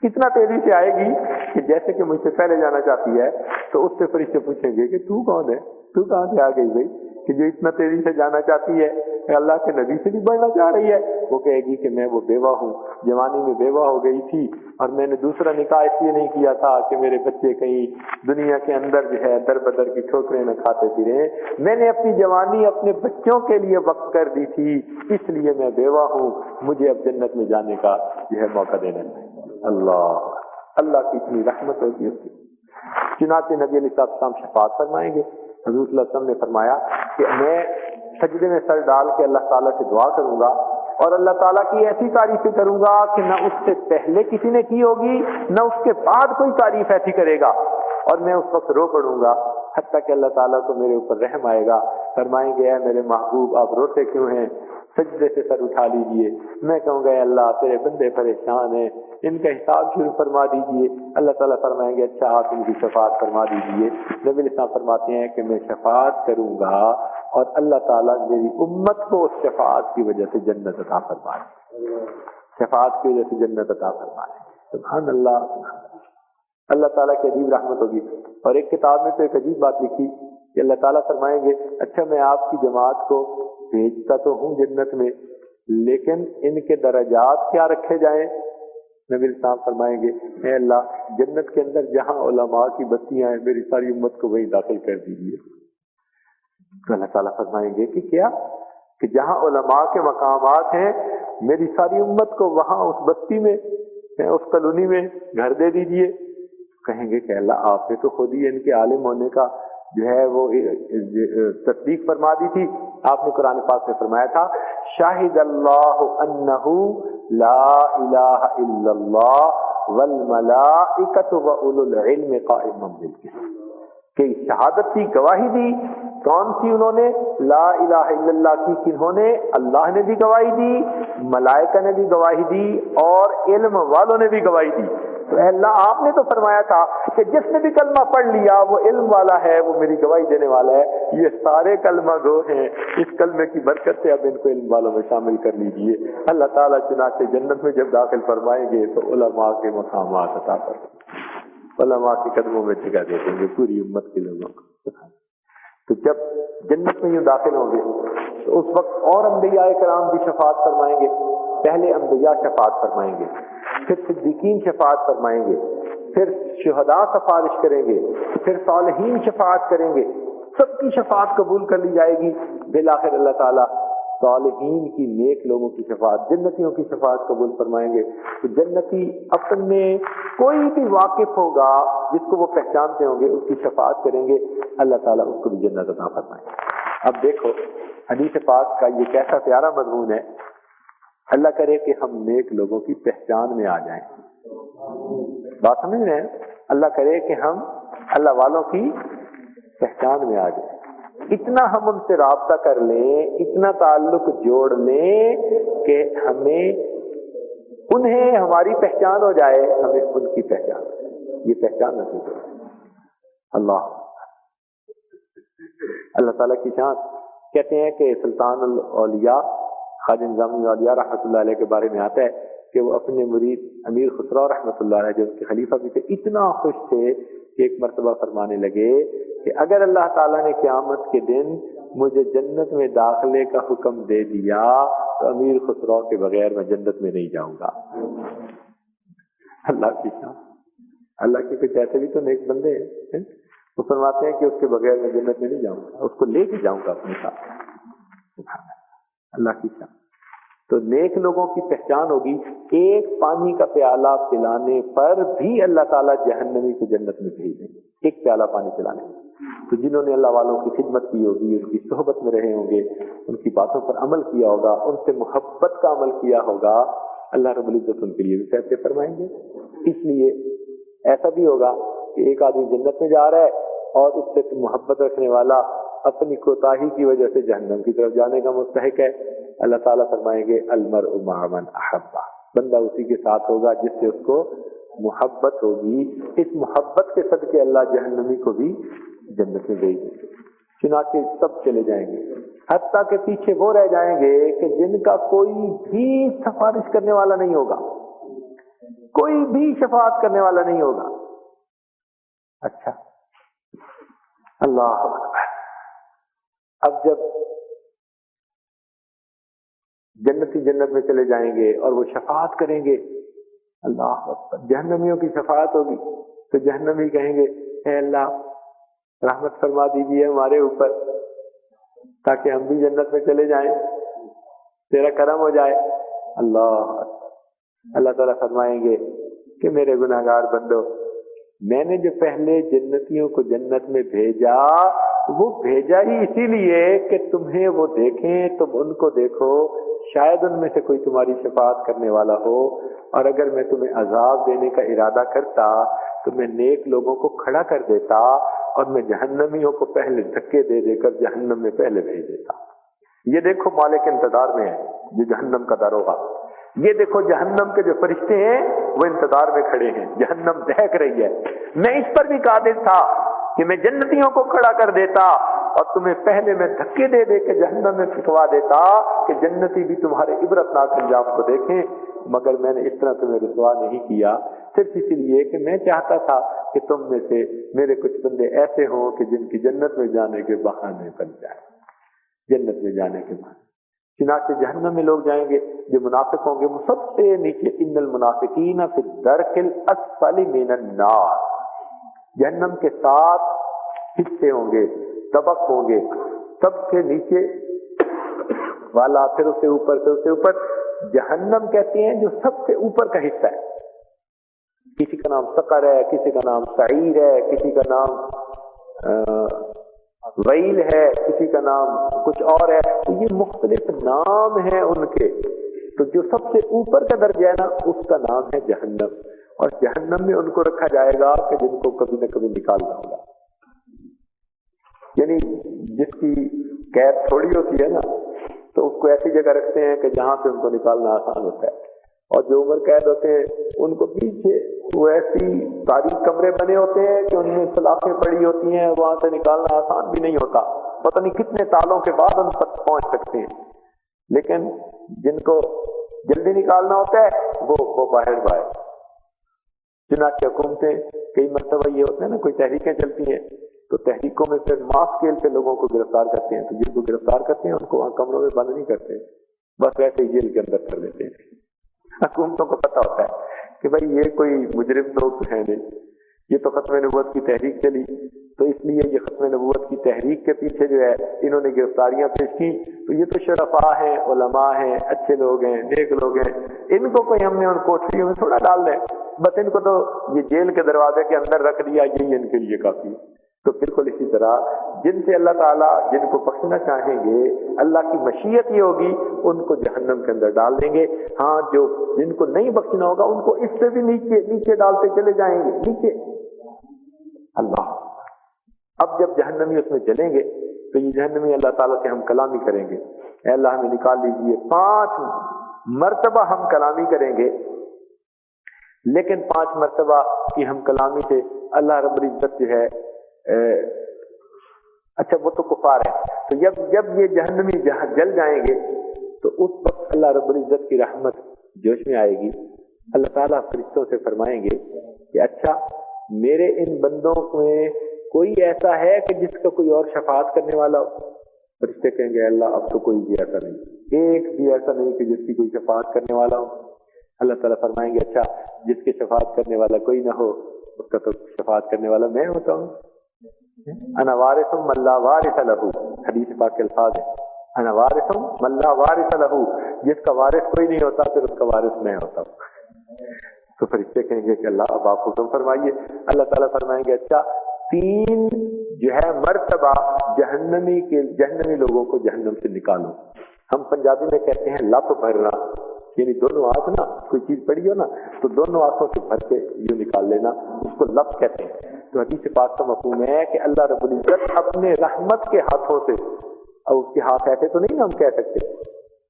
اتنا تیزی سے آئے گی کہ جیسے کہ مجھ سے پہلے جانا چاہتی ہے. تو اس سے فرشتے پوچھیں گے کہ تو کون ہے, تو کہاں سے آ گئی بھائی کہ جو اتنا تیزی سے جانا چاہتی ہے, اللہ کے نبی سے بھی بڑھنا چاہ رہی ہے. وہ کہے گی کہ میں وہ بیوہ ہوں, جوانی میں بیوہ ہو گئی تھی اور میں نے دوسرا نکاح اس لیے نہیں کیا تھا کہ میرے بچے کہیں دنیا کے اندر جو ہے در بدر کی ٹھوکریں نہ کھاتے پھریں. میں نے اپنی جوانی اپنے بچوں کے لیے وقف کر دی تھی, اس لیے میں بیوہ ہوں, مجھے اب جنت میں جانے کا جو ہے موقع دینا ہے. اللہ کی اتنی رحمت ہوگی اس کی. چنانچہ نبی علیہ السلام شفاعت فرمائیں گے. حضور صلی اللہ علیہ وسلم نے فرمایا کہ میں سجدے میں سر ڈال کے اللہ تعالیٰ سے دعا کروں گا اور اللہ تعالیٰ کی ایسی تعریفیں کروں گا کہ نہ اس سے پہلے کسی نے کی ہوگی نہ اس کے بعد کوئی تعریف ایسی کرے گا, اور میں اس وقت رو پڑوں گا حتیٰ کہ اللہ تعالیٰ کو میرے اوپر رحم آئے گا. فرمائیں گے اے میرے محبوب آپ روتے کیوں ہیں, سجدے سے سر اٹھا لیجئے. میں کہوں گا اللہ تیرے بندے پریشان ہیں, ان کا حساب شروع فرما دیجئے. اللہ تعالیٰ فرمائیں گے اچھا آپ ان کی شفاعت فرما دیجئے. نبی علیہ السلام فرماتے ہیں کہ میں شفاعت کروں گا اور اللہ تعالیٰ میری امت کو اس شفاعت کی وجہ سے جنت عطا فرمائے, شفاعت کی وجہ سے جنت عطا فرمائے. سبحان اللہ. اللہ تعالیٰ کی عجیب رحمت ہوگی. اور ایک کتاب میں تو ایک عجیب بات لکھی کہ اللہ تعالیٰ فرمائیں گے اچھا میں آپ کی جماعت کو بھیجتا تو ہوں جنت میں, لیکن ان کے درجات کیا رکھے جائیں. نبی السلام فرمائیں گے اے اللہ جنت کے اندر جہاں علماء کی بستیاں ہیں میری ساری امت کو وہیں داخل کر دیجیے. تو اللہ تعالیٰ فرمائیں گے کہ کیا, کہ جہاں علماء کے مقامات ہیں میری ساری امت کو وہاں اس بستی میں اس کالونی میں گھر دے دیجیے. کہیں گے کہ اللہ آپ نے تو خود ہی ان کے عالم ہونے کا جو ہے وہ تصدیق فرما دی تھی. آپ نے قرآن پاک میں فرمایا تھا شاہد اللہ انہ لا الہ الا اللہ والملائکۃ واولو العلم قائما بالقسط, کہ شہادت کی گواہی دی. کون سی انہوں نے, لا الہ الا اللہ کی. کنہوں نے, اللہ نے بھی گواہی دی, ملائکہ نے بھی گواہی دی اور علم والوں نے بھی گواہی دی. تو اے اللہ آپ نے تو فرمایا تھا کہ جس نے بھی کلمہ پڑھ لیا وہ علم والا ہے, وہ میری گواہی دینے والا ہے. یہ سارے کلمہ گو ہیں, اس کلمے کی برکت سے اب ان کو علم والوں میں شامل کر لیجئے. اللہ تعالیٰ چنانچہ جنت میں جب داخل فرمائیں گے تو علماء کے مقامات عطا فرمائیں, علماء کے قدموں میں جگہ دے دیں گے پوری امت کے لوگوں کو. تو جب جنت میں یوں داخل ہوں گے تو اس وقت اور انبیاء کرام بھی شفاعت فرمائیں گے. پہلے انبیاء شفاعت فرمائیں گے, پھر صدیقین شفاعت فرمائیں گے, پھر شہداء سفارش کریں گے, پھر صالحین شفاعت کریں گے. سب کی شفاعت قبول کر لی جائے گی. بالآخر اللہ تعالیٰ صالحین کی نیک لوگوں کی شفاعت، جنتیوں کی شفاعت قبول فرمائیں گے. تو جنتی اپنے کوئی بھی واقف ہوگا جس کو وہ پہچانتے ہوں گے اس کی شفاعت کریں گے، اللہ تعالیٰ اس کو بھی جنت عطا فرمائیں گے. اب دیکھو حدیث پاک کا یہ کیسا پیارا مضمون ہے. اللہ کرے کہ ہم نیک لوگوں کی پہچان میں آ جائیں. بات سمجھ رہے ہیں؟ اللہ کرے کہ ہم اللہ والوں کی پہچان میں آ جائیں. اتنا ہم ان سے رابطہ کر لیں، اتنا تعلق جوڑ لیں کہ انہیں ہماری پہچان ہو جائے، ہمیں ان کی پہچان، یہ پہچان نصیب ہو. اللہ تعالیٰ کی شان. کہتے ہیں کہ سلطان الاولیاء خواجہ نظام الاولیاء رحمۃ اللہ علیہ کے بارے میں آتا ہے کہ وہ اپنے مرید امیر خسرو رحمۃ اللہ علیہ جو ان کے خلیفہ بھی تھے اتنا خوش تھے کہ ایک مرتبہ فرمانے لگے کہ اگر اللہ تعالیٰ نے قیامت کے دن مجھے جنت میں داخلے کا حکم دے دیا تو امیر خسرو کے بغیر میں جنت میں نہیں جاؤں گا. اللہ کی شان. اللہ کے کچھ ایسے بھی تو نیک بندے ہیں، وہ فرماتے ہیں کہ اس کے بغیر میں جنت میں نہیں جاؤں گا، اس کو لے کے جاؤں گا اپنے ساتھ. اللہ کی شان. تو نیک لوگوں کی پہچان ہوگی. ایک پانی کا پیالہ پلانے پر بھی اللہ تعالیٰ جہنمی کو جنت میں بھیج دیں گے، ایک پیالہ پانی پلانے. تو جنہوں نے اللہ والوں کی خدمت کی ہوگی، ان کی صحبت میں رہے ہوں گے، ان کی باتوں پر عمل کیا ہوگا، ان سے محبت کا عمل کیا ہوگا، اللہ رب العزت ان کے لیے بھی فیصلے فرمائیں گے. اس لیے ایسا بھی ہوگا کہ ایک آدمی جنت میں جا رہا ہے اور اس سے محبت رکھنے والا اپنی کوتاہی کی وجہ سے جہنم کی طرف جانے کا مستحق ہے. اللہ تعالیٰ فرمائیں گے المرء مع من احب، بندہ اسی کے ساتھ ہوگا جس سے اس کو محبت ہوگی. اس محبت کے صدقے اللہ جہنمی کو بھی جنت میں بھیج دیں گے. چنانچہ سب چلے جائیں گے، حتیٰ کہ پیچھے وہ رہ جائیں گے کہ جن کا کوئی بھی سفارش کرنے والا نہیں ہوگا، کوئی بھی شفاعت کرنے والا نہیں ہوگا. اچھا اللہ اکبر. اب جب جنتی جنت میں چلے جائیں گے اور وہ شفاعت کریں گے، اللہ اکبر، جہنمیوں کی شفاعت ہوگی تو جہنمی کہیں گے اے اللہ رحمت فرما دیجیے ہمارے اوپر تاکہ ہم بھی جنت میں چلے جائیں، تیرا کرم ہو جائے. اللہ اکبر. اللہ تعالیٰ فرمائیں گے کہ میرے گناہگار بندو، میں نے جو پہلے جنتیوں کو جنت میں بھیجا وہ بھیجا ہی اسی لیے کہ تمہیں وہ دیکھیں، تم ان کو دیکھو، شاید ان میں سے کوئی تمہاری شفاعت کرنے والا ہو. اور اگر میں تمہیں عذاب دینے کا ارادہ کرتا تو میں نیک لوگوں کو کھڑا کر دیتا اور میں جہنمیوں کو پہلے دھکے دے دے کر جہنم میں پہلے بھیج دیتا. یہ دیکھو مالک انتظار میں ہے، یہ جہنم کا داروغہ. یہ دیکھو جہنم کے جو فرشتے ہیں وہ انتظار میں کھڑے ہیں، جہنم دہک رہی ہے. میں اس پر بھی قادر تھا کہ میں جنتیوں کو کھڑا کر دیتا اور تمہیں پہلے میں دھکے دے دے کے جہنم میں پھینکوا دیتا کہ جنتی بھی تمہارے عبرتناک انجام کو دیکھیں، مگر میں نے اس طرح تمہیں رسوا نہیں کیا، صرف اسی لیے کہ میں چاہتا تھا کہ تم میں سے میرے کچھ بندے ایسے ہوں کہ جن کی جنت میں جانے کے بہانے بن جائیں، جنت میں جانے کے بہانے. چنانچہ جہنم میں لوگ جائیں گے، جو منافق ہوں گے وہ سب سے نیچے، ان المنافقین فی الدرک الاسفل من النار. جہنم کے 7 حصے ہوں گے، طبق ہوں گے، سب سے نیچے والا، پھر اس سے اوپر، پھر اس سے اوپر. جہنم کہتے ہیں جو سب سے اوپر کا حصہ ہے. کسی کا نام سقر ہے، کسی کا نام سعیر ہے، کسی کا نام ویل ہے، کسی کا نام کچھ اور ہے. تو یہ مختلف نام ہیں ان کے. تو جو سب سے اوپر کا درجہ ہے نا اس کا نام ہے جہنم. اور جہنم میں ان کو رکھا جائے گا کہ جن کو کبھی نہ کبھی نکالنا ہوگا. یعنی جس کی قید تھوڑی ہوتی ہے نا تو اس کو ایسی جگہ رکھتے ہیں کہ جہاں سے ان کو نکالنا آسان ہوتا ہے. اور جو عمر قید ہوتے ہیں ان کو پیچھے وہ ایسی تاریخ کمرے بنے ہوتے ہیں کہ ان میں سلاخیں پڑی ہوتی ہیں، وہاں سے نکالنا آسان بھی نہیں ہوتا. پتہ نہیں کتنے سالوں کے بعد ان تک پہنچ سکتے ہیں. لیکن جن کو جلدی نکالنا ہوتا ہے وہ باہر. چنانچہ حکومتیں کئی مرتبہ یہ ہوتے ہیں نا، کوئی تحریکیں چلتی ہیں تو تحریکوں میں پھر ماس اسکیل پہ لوگوں کو گرفتار کرتے ہیں. تو جن کو گرفتار کرتے ہیں ان کو وہاں کمروں میں بند نہیں کرتے، بس ویسے ہی جیل کے اندر کر دیتے ہیں. حکومتوں کو پتہ ہوتا ہے کہ بھائی یہ کوئی مجرم لوگ تو ہیں نہیں، یہ تو ختم نبوت کی تحریک چلی تو اس لیے یہ ختم نبوت کی تحریک کے پیچھے جو ہے انہوں نے گرفتاریاں پیش کی. تو یہ تو شرفاء ہیں، علماء ہیں، اچھے لوگ ہیں، نیک لوگ ہیں، ان کو کوئی ہم نے ان کوٹریوں میں تھوڑا ڈال دیں، بس ان کو تو یہ جیل کے دروازے کے اندر رکھ دیا، یہی ان کے لیے کافی ہے. تو بالکل اسی طرح جن سے اللہ تعالیٰ جن کو بخشنا چاہیں گے، اللہ کی مشیت یہ ہوگی ان کو جہنم کے اندر ڈال دیں گے. ہاں جو جن کو نہیں بخشنا ہوگا ان کو اس سے بھی نیچے نیچے ڈالتے چلے جائیں گے، نیچے. اللہ اب جب جہنمی اس میں چلیں گے تو یہ جہنمی اللہ تعالیٰ سے ہم کلامی کریں گے، اے اللہ ہمیں نکال لیجیے. 5 مرتبہ ہم کلامی کریں گے، لیکن 5 مرتبہ کی ہم کلامی سے اللہ رب العزت جو ہے اچھا وہ تو کفار ہے، تو جب یہ جہنمی جل جائیں گے تو اس وقت اللہ رب العزت کی رحمت جوش میں آئے گی. اللہ تعالیٰ فرشتوں سے فرمائیں گے کہ اچھا میرے ان بندوں میں کوئی ایسا ہے کہ جس کا کوئی اور شفاعت کرنے والا ہو؟ فرشتے کہیں گے اللہ اب تو کوئی بھی ایسا نہیں، ایک بھی ایسا نہیں کہ جس کی کوئی شفاعت کرنے والا ہو. اللہ تعالیٰ فرمائیں گے اچھا جس کی شفاعت کرنے والا کوئی نہ ہو اس کا تو شفاعت کرنے والا میں ہوتا ہوں. انا وارث من لا وارث له، حدیث پاک کے الفاظ ہیں، انا وارث من لا وارث له، جس کا وارث کوئی نہیں ہوتا پھر اس کا وارث میں ہوتا ہوں. تو فرشتے کہیں گے کہ اللہ اب آپ حکم فرمائیے. اللہ تعالیٰ فرمائیں گے اچھا 3 جو ہے مرتبہ جہنمی لوگوں کو جہنم سے نکالو. ہم پنجابی میں کہتے ہیں لپ بھرنا، یعنی دونوں ہاتھ نا کوئی چیز پڑی ہو نا تو دونوں ہاتھوں سے بھر کے یوں نکال لینا، اس کو لپ کہتے ہیں. تو حدیث پاک کا مفہوم ہے کہ اللہ رب العزت اپنے رحمت کے ہاتھوں سے، اور اس کے ہاتھ ایسے تو نہیں نا ہم کہہ سکتے،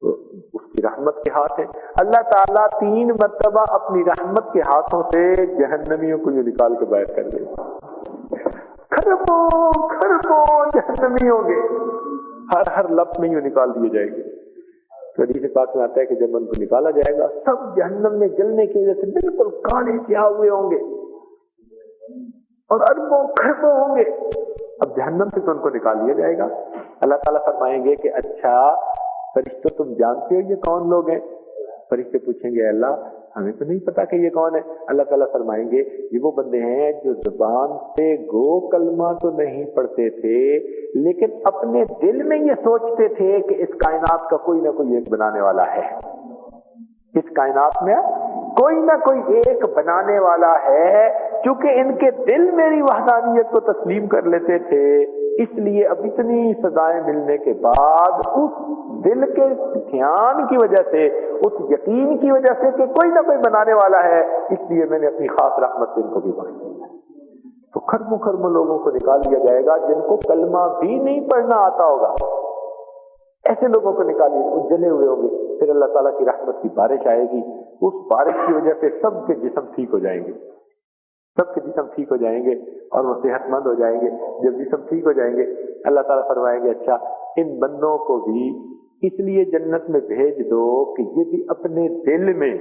اس کی رحمت کے ہاتھ ہیں. اللہ تعالیٰ 3 مرتبہ اپنی رحمت کے ہاتھوں سے جہنمیوں کو یہ نکال کے باہر کر دے. خربوں جہنمی ہوں گے، ہر لفظ میں یوں نکال دیے جائیں گے. تو حدیث پاک میں آتا ہے کہ جب ان کو نکالا جائے گا سب جہنم میں جلنے کی وجہ سے بالکل کالے سیاہ ہوئے ہوں گے اور اربوں خربوں ہوں گے. اب جہنم سے تو ان کو نکال لیا جائے گا. اللہ تعالیٰ فرمائیں گے کہ اچھا فرشتوں تم جانتے ہو یہ کون لوگ ہیں؟ فرشتے پوچھیں گے اللہ ہمیں تو نہیں پتا کہ یہ کون ہے. اللہ تعالیٰ فرمائیں گے یہ وہ بندے ہیں جو زبان سے گو کلمہ تو نہیں پڑھتے تھے لیکن اپنے دل میں یہ سوچتے تھے کہ اس کائنات کا کوئی نہ کوئی ایک بنانے والا ہے، اس کائنات میں کوئی نہ کوئی ایک بنانے والا ہے. چونکہ ان کے دل میری وحدانیت کو تسلیم کر لیتے تھے اس لیے اب اتنی سزائیں ملنے کے بعد اس دل کے دھیان کی وجہ سے، اس یقین کی وجہ سے کہ کوئی نہ کوئی بنانے والا ہے، اس لیے میں نے اپنی خاص رحمت سے ان کو بھی بخش دیا. تو خرموں لوگوں کو نکال لیا جائے گا جن کو کلمہ بھی نہیں پڑھنا آتا ہوگا، ایسے لوگوں کو نکالیے، وہ جلے ہوئے ہوں گے. پھر اللہ تعالیٰ کی رحمت کی بارش آئے گی، اس بارش کی وجہ سے سب کے جسم ٹھیک ہو جائیں گے، سب کے جسم ٹھیک ہو جائیں گے اور وہ صحت مند ہو جائیں گے. جب جسم ٹھیک ہو جائیں گے اللہ تعالیٰ فرمائیں گے اچھا ان بندوں کو بھی اس لیے جنت میں بھیج دو کہ یہ بھی اپنے دل میں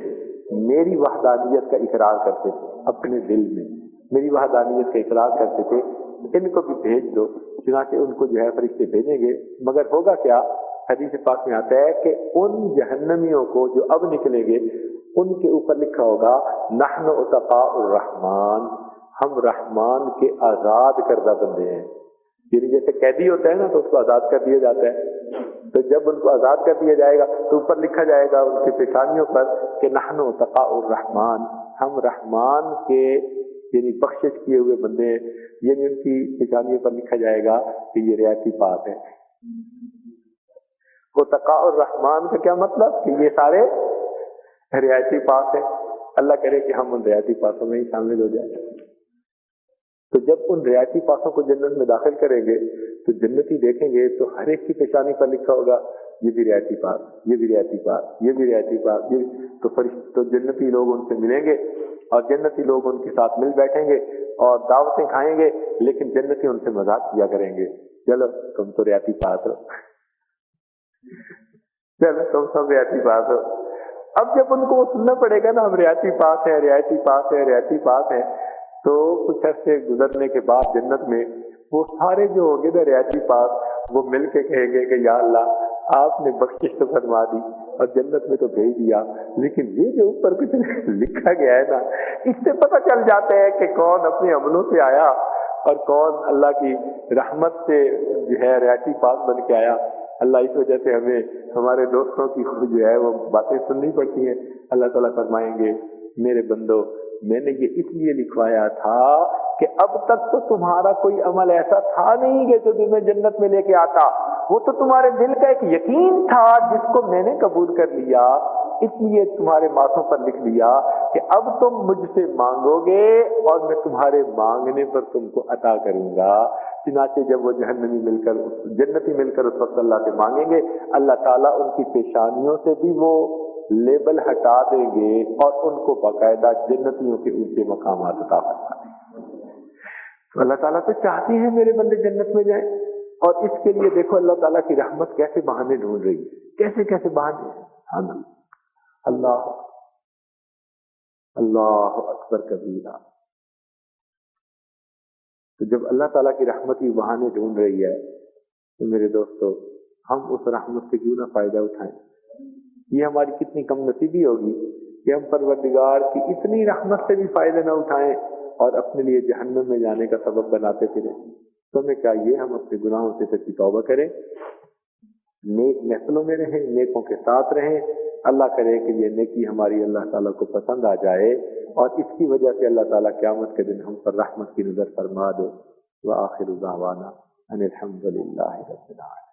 میری وحدانیت کا اقرار کرتے تھے، اپنے دل میں میری وحدانیت کا اقرار کرتے تھے، ان کو بھی بھیج دو. چنانچہ ان کو جو ہے فرشتے بھیجیں گے. مگر ہوگا کیا؟ حدیث پاک میں آتا ہے کہ ان جہنمیوں کو جو اب نکلیں گے ان کے اوپر لکھا ہوگا نحن عتقاء الرحمن، ہم رحمان کے آزاد کردہ بندے ہیں. یعنی جیسے قیدی ہوتا ہے نا تو اس کو آزاد کر دیا جاتا ہے، تو جب ان کو آزاد کر دیا جائے گا تو اوپر لکھا جائے گا ان کی پیشانیوں پر کہ نحن عتقاء الرحمن، ہم رحمان کے یعنی بخشش کیے ہوئے بندے ہیں. یعنی ان کی پیشانیوں پر لکھا جائے گا کہ یہ رعایتی پاس ہے. عتقاء الرحمن کا کیا مطلب؟ کہ یہ سارے رعایتی پاس ہیں. اللہ کرے کہ ہم ان رعایتی پاسوں میں ہی شامل ہو جائیں. تو جب ان رعایتی پاسوں کو جنت میں داخل کریں گے تو جنتی دیکھیں گے تو ہر ایک کی پیشانی پر لکھا ہوگا یہ بھی رعایتی پاس، یہ بھی رعایتی پاس، یہ بھی رعایتی پاس. تو جنتی لوگ ان سے ملیں گے اور جنتی لوگ ان کے ساتھ مل بیٹھیں گے اور دعوتیں کھائیں گے، لیکن جنتی ان سے مذاق کیا کریں گے، چلو تم تو رعایتی پاس ہو، چلو تم سب رعایتی پاس ہو. اب جب ان کو وہ سننا پڑے گا نا ہم رعایتی پاس ہیں، رعایتی پاس ہیں، رعایتی پاس ہیں، تو کچھ عرصے گزرنے کے بعد جنت میں وہ سارے جو ہوں گے نا رعایتی پاس وہ مل کے کہیں گے کہ یا اللہ آپ نے بخشش تو فرما دی اور جنت میں تو بھیج دیا، لیکن یہ جو اوپر کچھ لکھا گیا ہے نا اس سے پتہ چل جاتا ہے کہ کون اپنے عملوں سے آیا اور کون اللہ کی رحمت سے جو ہے رعایتی پاک بن کے آیا. اللہ اس وجہ سے ہمیں ہمارے دوستوں کی خود جو ہے وہ باتیں سننی پڑتی ہیں. اللہ تعالیٰ فرمائیں گے میرے بندو میں نے یہ اس لیے لکھوایا تھا کہ اب تک تو تمہارا کوئی عمل ایسا تھا نہیں کہ جو تمہیں جنت میں لے کے آتا. وہ تو تمہارے دل کا ایک یقین تھا جس کو میں نے قبول کر لیا. اس لیے تمہارے ماتھوں پر لکھ دیا کہ اب تم مجھ سے مانگو گے اور میں تمہارے مانگنے پر تم کو عطا کروں گا. چنانچہ جب وہ جنتی مل کر اس وقت اللہ سے مانگیں گے اللہ تعالیٰ ان کی پیشانیوں سے بھی وہ لیبل ہٹا دیں گے اور ان کو باقاعدہ جنتیوں کے اونچے مقامات عطا فرمائیں گے. تو اللہ تعالیٰ تو چاہتے ہیں میرے بندے جنت میں جائیں. اور اس کے لیے دیکھو اللہ تعالیٰ کی رحمت کیسے بہانے ڈھونڈ رہی ہے, کیسے کیسے بہانے ہیں. اللہ اللہ اکبر کبیرہ. تو جب اللہ تعالیٰ کی رحمت کی بہانے ڈھونڈ رہی ہے تو میرے دوستو ہم اس رحمت سے کیوں نہ فائدہ اٹھائیں. یہ ہماری کتنی کم نصیبی ہوگی کہ ہم پروردگار کی اتنی رحمت سے بھی فائدہ نہ اٹھائیں اور اپنے لیے جہنم میں جانے کا سبب بناتے پھریں. تو ہمیں چاہیے ہم اپنے گناہوں سے سچی توبہ کریں, نیک محفلوں میں رہیں, نیکوں کے ساتھ رہیں. اللہ کرے کہ یہ نیکی ہماری اللہ تعالیٰ کو پسند آ جائے اور اس کی وجہ سے اللہ تعالیٰ قیامت کے دن ہم پر رحمت کی نظر فرما دے. وآخر دعوانا ان الحمد للہ رب العالمین.